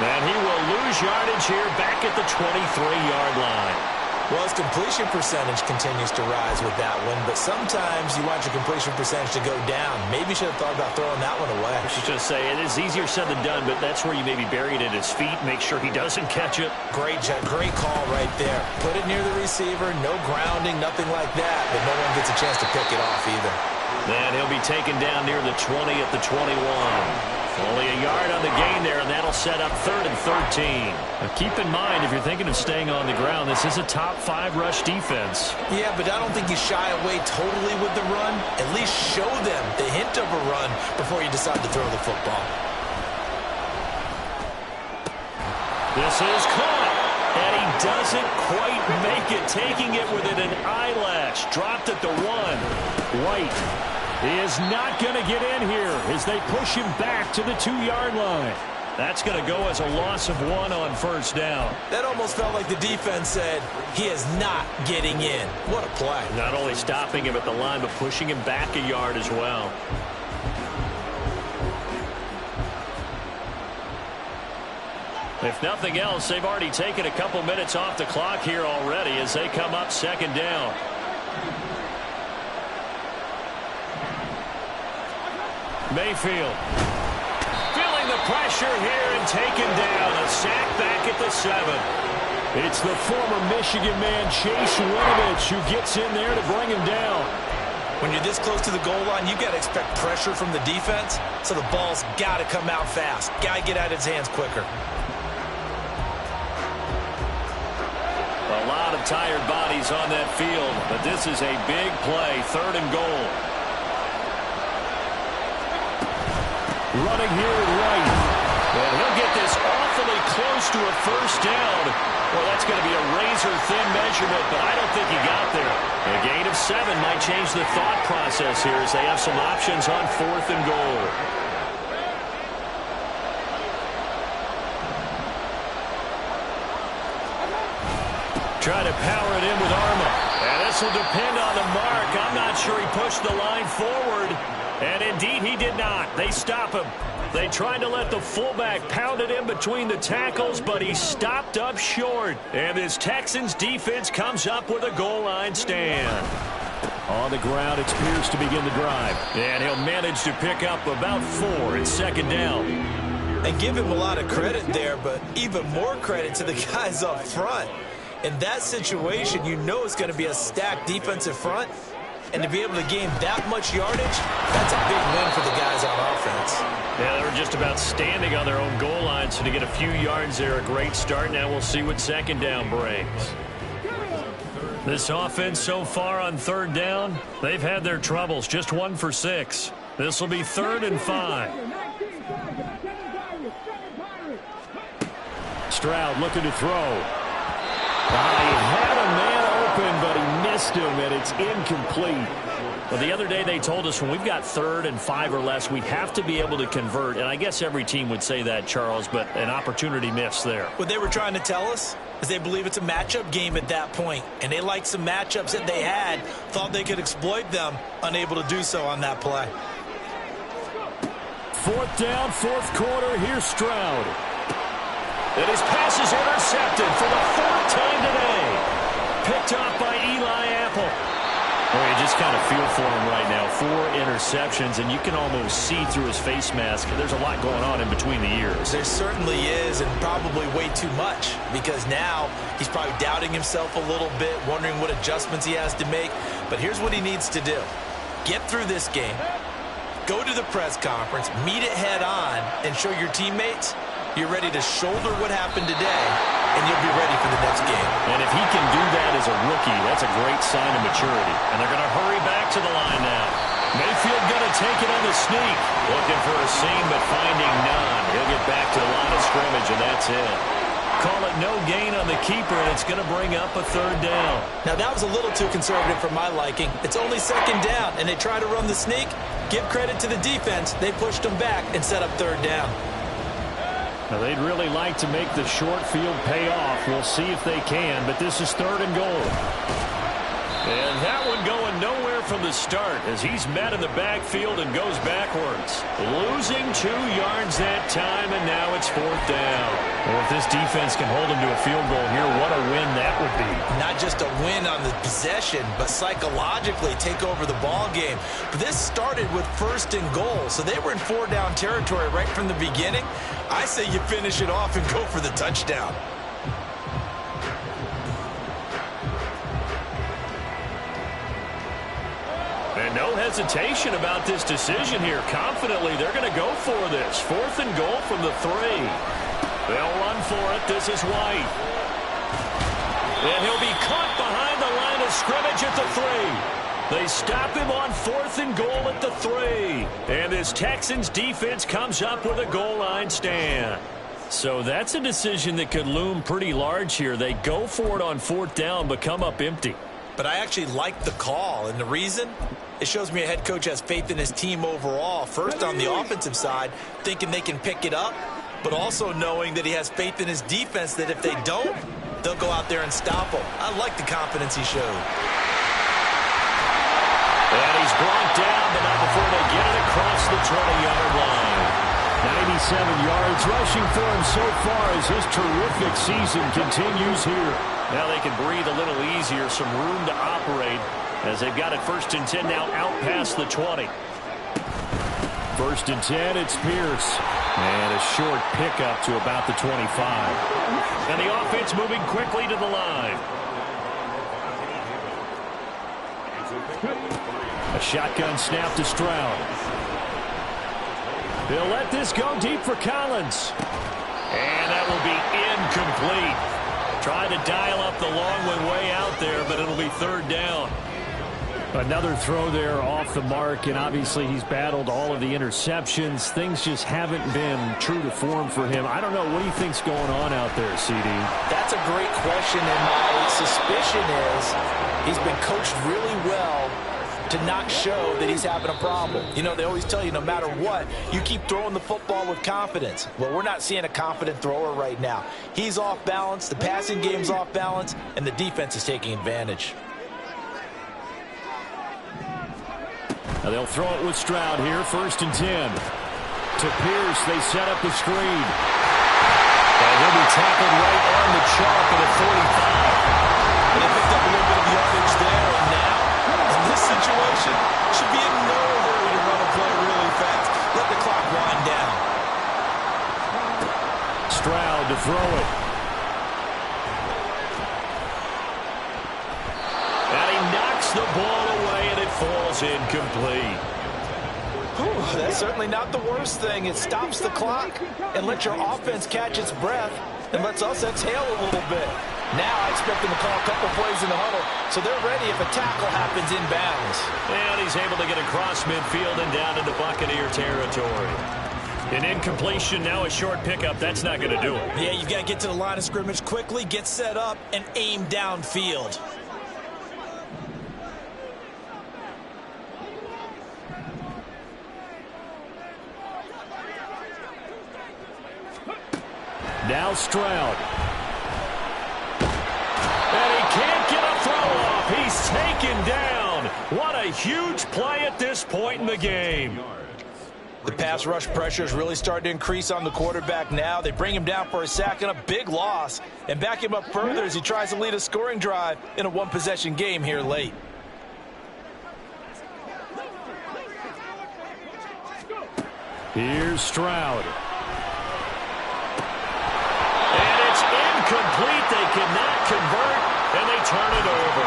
And he will lose yardage here back at the 23-yard line. Well, his completion percentage continues to rise with that one, but sometimes you want your completion percentage to go down. Maybe you should have thought about throwing that one away. I should just say, it is easier said than done, but that's where you maybe bury it at his feet, make sure he doesn't catch it. Great call right there. Put it near the receiver, no grounding, nothing like that, but no one gets a chance to pick it off either. Then he'll be taken down near the 20 at the 21. Only a yard on the gain there, and that'll set up 3rd and 13. Now keep in mind, if you're thinking of staying on the ground, this is a top 5 rush defense. Yeah, but I don't think you shy away totally with the run. At least show them the hint of a run before you decide to throw the football. This is caught, and he doesn't quite make it, taking it within an eyelash. Dropped at the 1. White is not going to get in here as they push him back to the 2-yard line. That's going to go as a loss of 1 on 1st down. That almost felt like the defense said, he is not getting in. What a play. Not only stopping him at the line, but pushing him back a yard as well. If nothing else, they've already taken a couple minutes off the clock here already as they come up 2nd down. Mayfield feeling the pressure here and taken down. A sack back at the 7. It's the former Michigan man, Chase Winovich, who gets in there to bring him down. When you're this close to the goal line, you've got to expect pressure from the defense, so the ball's got to come out fast. Got to get out of his hands quicker. A lot of tired bodies on that field, but this is a big play. 3rd and goal. Running here with White. And he'll get this awfully close to a 1st down. Well, that's going to be a razor-thin measurement, but I don't think he got there. A gain of 7 might change the thought process here as they have some options on 4th and goal. Try to power it in with Arma. And this will depend on the mark. I'm not sure he pushed the line forward. And indeed, he did not. They stop him. They tried to let the fullback pound it in between the tackles, but he stopped up short. And this Texans defense comes up with a goal line stand. On the ground, it's Pierce to begin the drive. And he'll manage to pick up about 4 at 2nd down. And give him a lot of credit there, but even more credit to the guys up front. In that situation, you know it's going to be a stacked defensive front. And to be able to gain that much yardage, that's a big win for the guys on offense. Yeah, they were just about standing on their own goal line, so to get a few yards there, a great start. Now we'll see what 2nd down brings. This offense so far on 3rd down, they've had their troubles. Just 1 for 6. This will be 3rd and 5. Stroud looking to throw. He had a man open, but he missed him, and it's incomplete. Well, the other day they told us when we've got 3rd and 5 or less, we have to be able to convert. And I guess every team would say that, Charles, but an opportunity missed there. What they were trying to tell us is they believe it's a matchup game at that point. And they liked some matchups that they had, thought they could exploit them, unable to do so on that play. 4th down, 4th quarter. Here's Stroud. And his pass is intercepted for the 4th time today. Picked off by Eli Apple. Well, you just kind of feel for him right now. 4 interceptions, and you can almost see through his face mask. There's a lot going on in between the ears. There certainly is, and probably way too much, because now he's probably doubting himself a little bit, wondering what adjustments he has to make. But here's what he needs to do. Get through this game. Go to the press conference, meet it head on, and show your teammates you're ready to shoulder what happened today, and you'll be ready for the next game. And if he can do that as a rookie, that's a great sign of maturity. And they're going to hurry back to the line now. Mayfield going to take it on the sneak. Looking for a seam, but finding none. He'll get back to the line of scrimmage, and that's it. Call it no gain on the keeper, and it's going to bring up a 3rd down. Now, that was a little too conservative for my liking. It's only 2nd down, and they try to run the sneak. Give credit to the defense. They pushed them back and set up 3rd down. Now, they'd really like to make the short field pay off. We'll see if they can, but this is 3rd and goal. And that one going nowhere from the start as he's met in the backfield and goes backwards. Losing 2 yards that time, and now it's 4th down. Well, if this defense can hold him to a field goal here, what a win that would be. Not just a win on the possession, but psychologically take over the ball game. But this started with 1st and goal, so they were in 4-down territory right from the beginning. I say you finish it off and go for the touchdown. And no hesitation about this decision here. Confidently, they're going to go for this. 4th and goal from the 3. They'll run for it. This is White. And he'll be caught behind the line of scrimmage at the 3. They stop him on 4th and goal at the 3. And this Texans defense comes up with a goal line stand. So that's a decision that could loom pretty large here. They go for it on 4th down, but come up empty. But I actually like the call, and the reason? It shows me a head coach has faith in his team overall. First, on the offensive side, thinking they can pick it up, but also knowing that he has faith in his defense that if they don't, they'll go out there and stop them. I like the confidence he showed. And he's brought down, but not before they get it across the 20-yard line. 97 yards rushing for him so far as his terrific season continues here. Now they can breathe a little easier, some room to operate as they've got it 1st and 10 now out past the 20. 1st and 10, it's Pierce. And a short pickup to about the 25. And the offense moving quickly to the line. A shotgun snap to Stroud. They'll let this go deep for Collins. And that will be incomplete. Trying to dial up the long one way out there, but it'll be 3rd down. Another throw there off the mark, and obviously he's battled all of the interceptions. Things just haven't been true to form for him. I don't know. What do you think's going on out there, CD? That's a great question, and my suspicion is he's been coached really well to not show that he's having a problem. You know, they always tell you no matter what, you keep throwing the football with confidence. Well, we're not seeing a confident thrower right now. He's off balance, the passing game's off balance, and the defense is taking advantage. Now they'll throw it with Stroud here, 1st and 10. To Pierce, they set up the screen. And he'll be tackled right on the chalk at a 45. And they picked up a little bit of yardage there, and now, in this situation, should be in no hurry to run a play really fast. Let the clock wind down. Stroud to throw it. And he knocks the ball away, and it falls incomplete. Whew, that's certainly not the worst thing. It stops the clock and lets your offense catch its breath and lets us exhale a little bit. Now I expect them to call a couple plays in the huddle, so they're ready if a tackle happens in bounds. And he's able to get across midfield and down into Buccaneer territory. An incompletion, now a short pickup. That's not going to do it. Yeah, you've got to get to the line of scrimmage quickly, get set up, and aim downfield. Now Stroud. And he can't get a throw off. He's taken down. What a huge play at this point in the game. The pass rush pressure is really starting to increase on the quarterback now. They bring him down for a sack and a big loss and back him up further as he tries to lead a scoring drive in a one-possession game here late. Here's Stroud. And it's incomplete. They cannot convert, and they turn it over.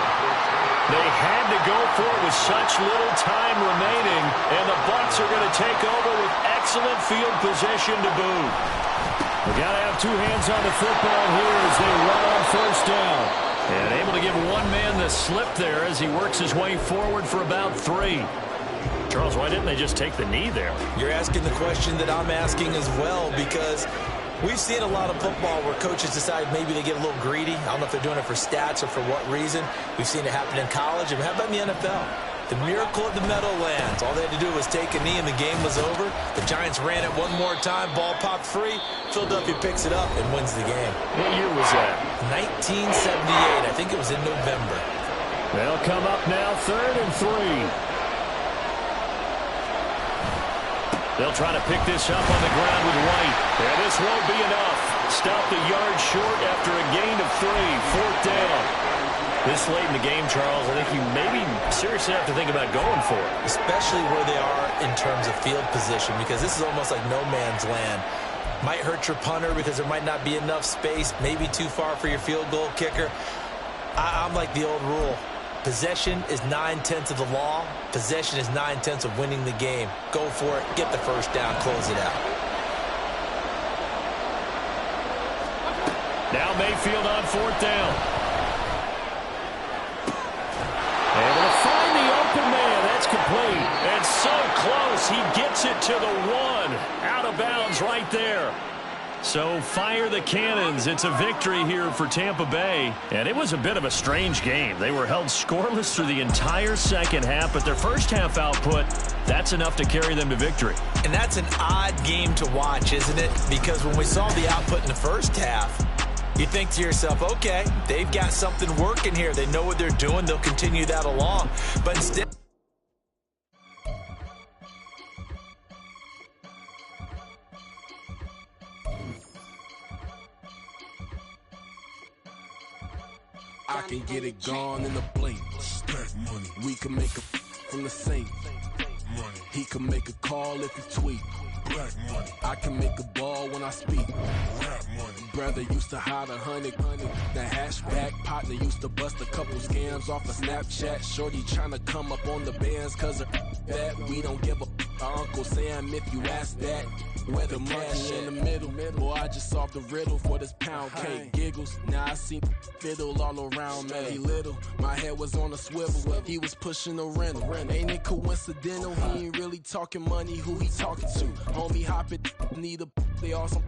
They had to go for it with such little time remaining, and the Bucs are going to take over with excellent field position to boot. We got to have two hands on the football here as they run on 1st down. And able to give one man the slip there as he works his way forward for about 3. Charles, why didn't they just take the knee there? You're asking the question that I'm asking as well, because we've seen a lot of football where coaches decide maybe they get a little greedy. I don't know if they're doing it for stats or for what reason. We've seen it happen in college. And how about in the NFL? The miracle of the Meadowlands. All they had to do was take a knee and the game was over. The Giants ran it one more time. Ball popped free. Philadelphia picks it up and wins the game. What year was that? 1978. I think it was in November. They'll come up now, 3rd and 3. They'll try to pick this up on the ground with White. And this won't be enough. Stop the yard short after a gain of 3. 4th down. This late in the game, Charles, I think you maybe seriously have to think about going for it. Especially where they are in terms of field position, because this is almost like no man's land. Might hurt your punter because there might not be enough space, maybe too far for your field goal kicker. I'm like the old rule. Possession is 9/10 of the law. Possession is 9/10 of winning the game. Go for it. Get the first down. Close it out. Now Mayfield on 4th down. Able to find the open man. That's complete. And so close. He gets it to the 1. Out of bounds right there. So fire the cannons. It's a victory here for Tampa Bay. And it was a bit of a strange game. They were held scoreless through the entire second half, but their first half output, that's enough to carry them to victory. And that's an odd game to watch, isn't it? Because when we saw the output in the first half, you think to yourself, okay, they've got something working here. They know what they're doing. They'll continue that along. But instead, I can get it gone in a blink. Stack money. We can make a from the sink. Money. He can make a call if he tweet. Black money. I can make a ball when I speak. Rap money. Brother used to hide 100. The hashback partner used to bust a couple scams off of Snapchat. Shorty tryna come up on the bands cause of that. We don't give a Uncle Sam if you ask that. Where the cash in the middle. Boy, I just solved the riddle for this pound cake. Giggles, now I see fiddle all around me. He little, my head was on a swivel. He was pushing a rental. Ain't it coincidental? He ain't really talking money, who he talking to? Homie hop it, need a, they awesome.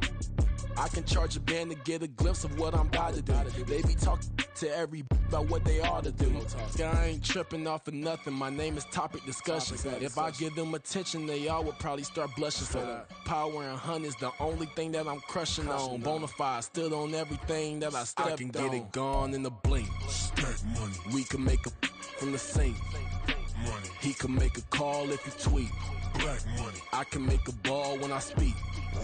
I can charge a band to get a glimpse of what I'm about to do. They be talking to every about what they ought to do. I ain't tripping off of nothing. My name is Topic Discussion. If I give them attention, they all would probably start blushing. So power and hunt is the only thing that I'm crushing on. Bonafide, stood on everything that I stepped on. I can get it gone in a blink. Stack money. We can make a from the sink. Money. He can make a call if he tweet. Black money. I can make a ball when I speak.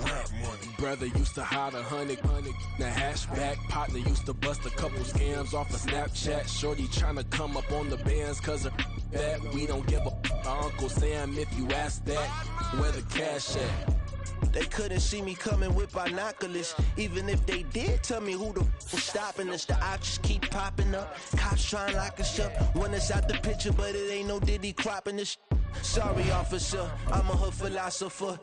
Rap money. Brother used to hide 100. The hashback partner used to bust a couple scams off of Snapchat. Shorty tryna come up on the bands cause of that. We don't give a Uncle Sam if you ask that. Where the cash at? They couldn't see me coming with binoculars. Even if they did tell me who the was stopping us, the options keep popping up. Cops trying to lock us up. Want us out the picture, but it ain't no Diddy cropping this. Sorry, officer, I'm a hood philosopher.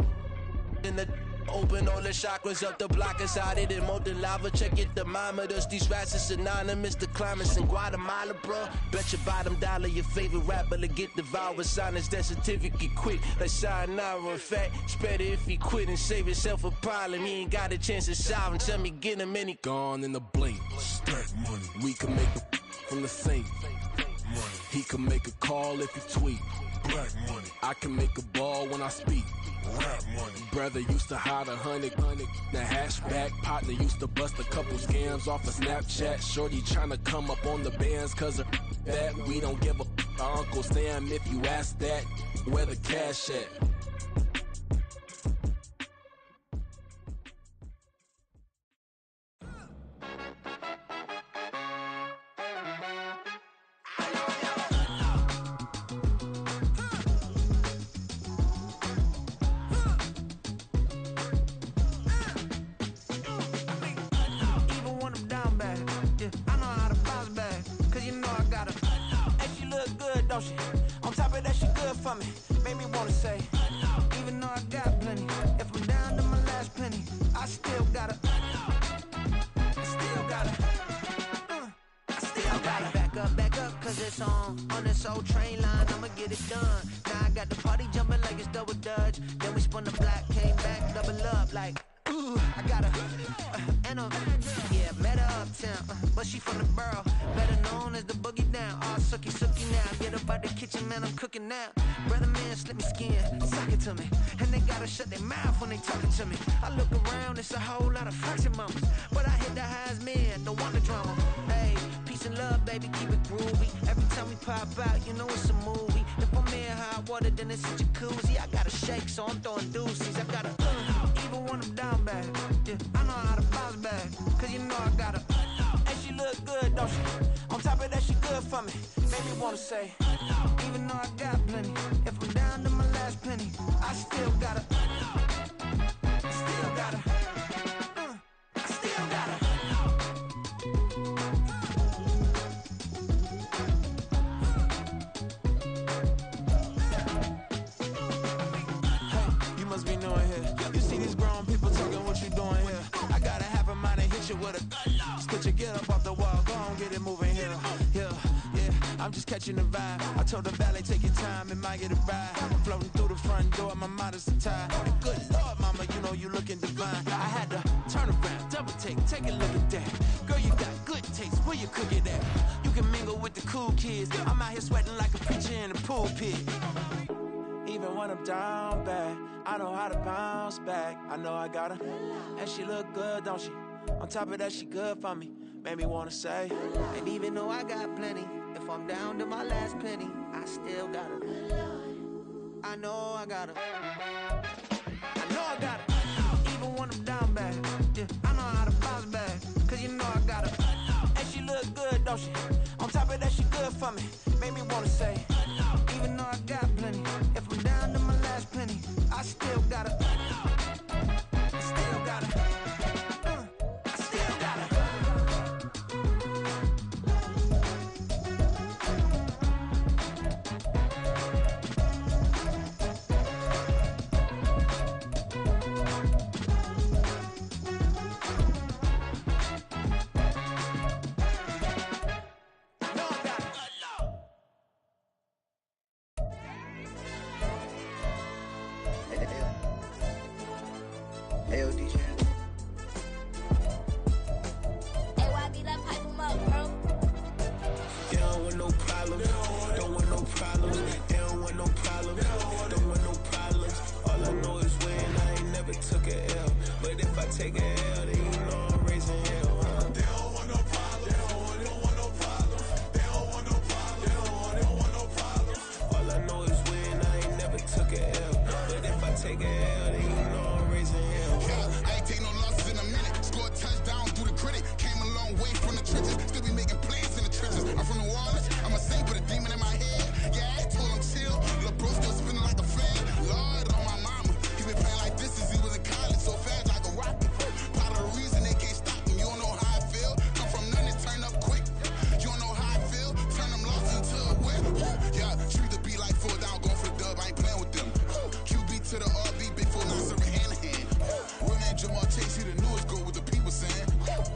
In the open all the chakras up the block inside it and molten lava. Check it, thermometers. These rats is synonymous to climates in Guatemala, bro. Bet your bottom dollar your favorite rapper to get devoured. Sign his death certificate quick. Like sayonara. In fact, it's better if he quit and save himself a problem. He ain't got a chance to solve him. Tell me get him any. Gone in a blink. Stack money. We can make a from the sink. Money. He can make a call if he tweet. Black money. I can make a ball when I speak. Rap money. Brother used to hide 100. The hashback partner used to bust a couple scams off of Snapchat. Shorty tryna come up on the bands cause of that. We don't give a Uncle Sam if you ask that. Where the cash at? On top of that, she good for me. Made me wanna say, even though I got plenty, if I'm down to my last penny, I still gotta, back up, cause it's on this old train line, I'ma get it done. Now I got the party jumping like it's double dutch. Then we spun the block, came back, double up like, ooh, I got a, yeah, met her uptown, but she from the borough, better known as the boogie down. All sookie now, get up out the kitchen, man, I'm cooking now. Brother man, slip me skin, suck it to me, and they gotta shut their mouth when they talking to me. I look around, it's a whole lot of flirting mamas, but I hit the highs, man, don't want the drama. Hey, peace and love, baby, keep it groovy. Every time we pop out, you know it's a movie. If I'm in hot water, then it's a jacuzzi. I gotta shake, so I'm throwing deuces. I gotta, even when I'm down bad. Yeah, I know how to bounce back, cause you know I gotta. And she look good, don't she? On top of that, she good for me. Made me wanna say, even though I got plenty, if I'm down to my last penny, I still gotta. Still gotta. Still gotta. Must be knowing here. You see these grown people talking, what you doing here? I gotta have a mind and hit you with a stitch you, get up off the wall, go on, get it moving here. Yeah, I'm just catching the vibe. I told the valet, take your time, it might get a ride. I'm floating through the front door, my mind is tied. Good Lord, mama, you know you looking divine. I had to turn around, double take a look at that. Girl, you got good taste, where you cook it at? You can mingle with the cool kids. I'm out here sweating like a preacher in a pulpit. Even when I'm down bad, I know how to bounce back. I know I got her, and she look good, don't she? On top of that, she good for me. Made me wanna say, and even though I got plenty, if I'm down to my last penny, I still got her. I know I got her. I know I got her. Even when I'm down bad, yeah, I know how to bounce back, cause you know I got her. And she look good, don't she? On top of that, she good for me. Made me wanna say, even though I got plenty, if I'm down to my last penny, I still gotta. Still gotta. I still gotta. Ayo, DJ. AYB, that pipe him up, bro. They don't want no problems. Don't want no problems. They don't want no problems. Don't want no problems. All I know is when I ain't never took a L. But if I take a L, then you know I'm raising hell. They don't want no problems. They don't want no problems. They don't want no problems. They don't want no problems. All I know is when I ain't never took a L. But if I take a L, then you know I'm raising hell. I ain't take no losses in a minute. Scored touchdown through the critic. Came a long way from the trenches. Still be making plays in the trenches. I'm from New Orleans. I'm a saint with a demon in my head. Yeah, I told him chill. Lil' bro still spinning like a fan. Lord on my mama. He been playing like this since he was in college. So fast like a rocket. Part of the reason they can't stop him. You don't know how I feel. Come from nothing, turn up quick. You don't know how I feel. Turn them losses into a win. Yeah, treat the beat like 4 down. Going for the dub. I ain't playing with them. QB to the RB. Big 4 now serving hand to hand. Real name Jamal Chase. He the newest goal with the people saying.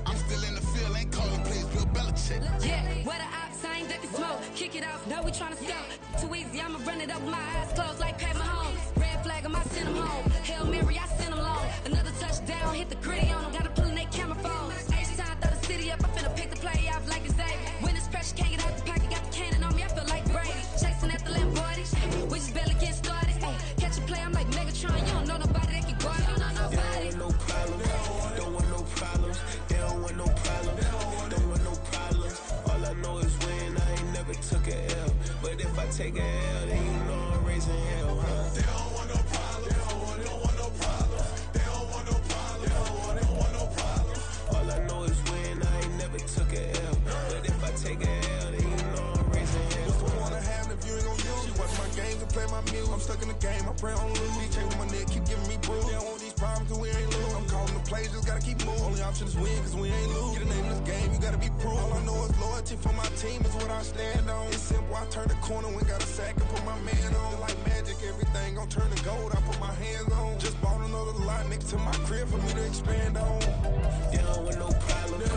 I'm still in the field. Ain't calling plays. Bill Belichick. Yeah, where the ops, I ain't ducking smoke. Kick it off, now we tryna scout. Too easy, I'ma run it up with my eyes closed like Pat Mahomes. Red flag him, I send him home. Hail Mary, I send him long. Another touchdown, hit the gritty on him. Gotta pull in they camera phone. H-time, throw the city up. I finna pick the play off like it's Xavier. When it's pressure, can't get out the pocket. Got the cannon on me, I feel like Brady. Chasing at the Lamborghini. We just barely get started. Ay, catch a play, I'm like Megatron. You don't know nobody that can guard. You don't know nobody. They don't want no problems. Don't want no problems. They don't want no problems. Don't want no problems. All I know is when I ain't never took a L. But if I take a L, then you know I'm raising hell, huh? They don't want no problems. They don't want no problems. They don't want no problems. They don't want no problems. All I know is when I ain't never took a L. But if I take a L, then you know I'm raising hell. What's the point of having if you ain't gon' use? She watch my games and play my music. I'm stuck in the game, I pray on lose. DJ with my neck, keep giving me bruise. They don't want these problems cause we ain't lose. I'm calling the plays, just gotta keep moving. Only option is win cause we ain't lose. Get a name in this game, you gotta be proof. All I know is loyalty for my team is what I stand on. It's simple, I turn the corner when got a sack and put my man on. Like magic, everything gon' turn to gold, I put my hands on. Just bought another lot next to my crib for me to expand on. They don't want no problems.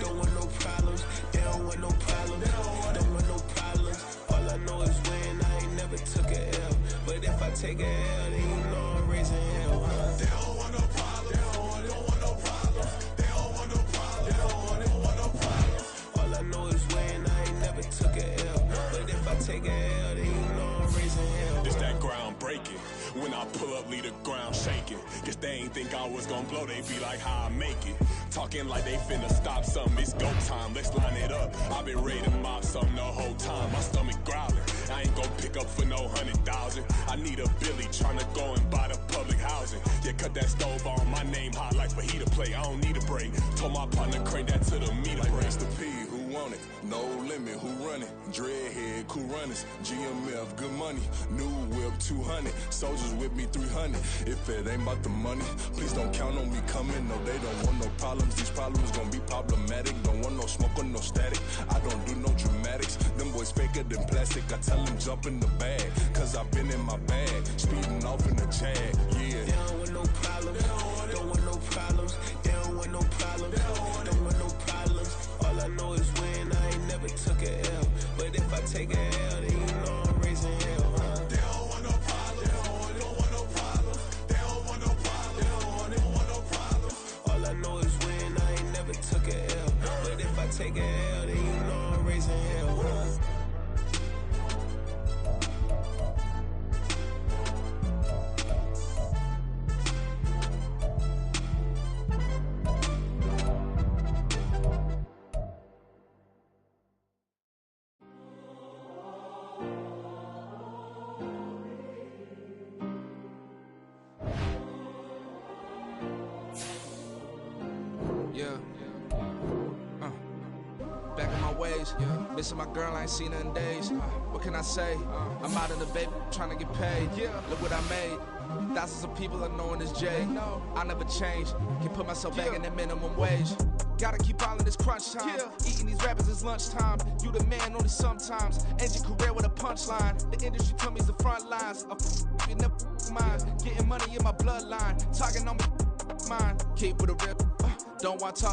Don't want no problems. They don't want no problems. Don't want no problems. All I know is when I ain't never took a L. But if I take a L, then you know I'm raising hell, huh? They don't want no problems. They don't want no problems. They don't want no problems. They don't want no problems. All I know is when I ain't never took a L. But if I take a L, then you know I'm raising hell. It's that ground breaking. When I pull up, leave the ground shaking. Guess they ain't think I was gonna blow, they be like, how I make it. Talking like they finna stop something, it's go time, let's line it up. I've been ready to mob something the whole time, my stomach growling. I ain't gon' pick up for no 100,000. I need a Billy tryna go and buy the public housing. Yeah, cut that stove on, my name hot like fajita play. I don't need a break. Told my partner crank that to the meter break. Mr. P, who want it? No limit, who run it? Dreadhead, cool runners. GMF, good money. New whip, 200. Soldiers with me, 300. If it ain't about the money, please don't count on me coming. No, they don't want no problems. These problems gon' be problematic. Don't want no smoke or no static. I don't do no dramatics. Them boys faker than plastic. I tell them jump in the bag, cause I've been in my bag. Speeding off in the Jag, yeah. They don't want no problems. Don't want no problems. They don't want no problems. Don't want no problems. All I know is win. I ain't never took a L. But if I take a L, then you know I'm raising hell, huh? They don't want no problems. They don't want no problems. They don't want no problems. They don't want no problems. All I know is win. I ain't never took a L. But if I take a L, then you know I'm raising hell, huh? Back in my ways, missing my girl, I ain't seen her in days. What can I say? I'm out in the baby, trying to get paid. Look what I made. Thousands of people are knowing this J. I never change. Can put myself back in the minimum wage. Gotta keep all in this crunch time. Eating these rappers is lunchtime. You the man only sometimes. End your career with a punchline. The industry told me the front lines. You never mind. Getting money in my bloodline. Talking on me, mine. Keep with a real. Don't want talk.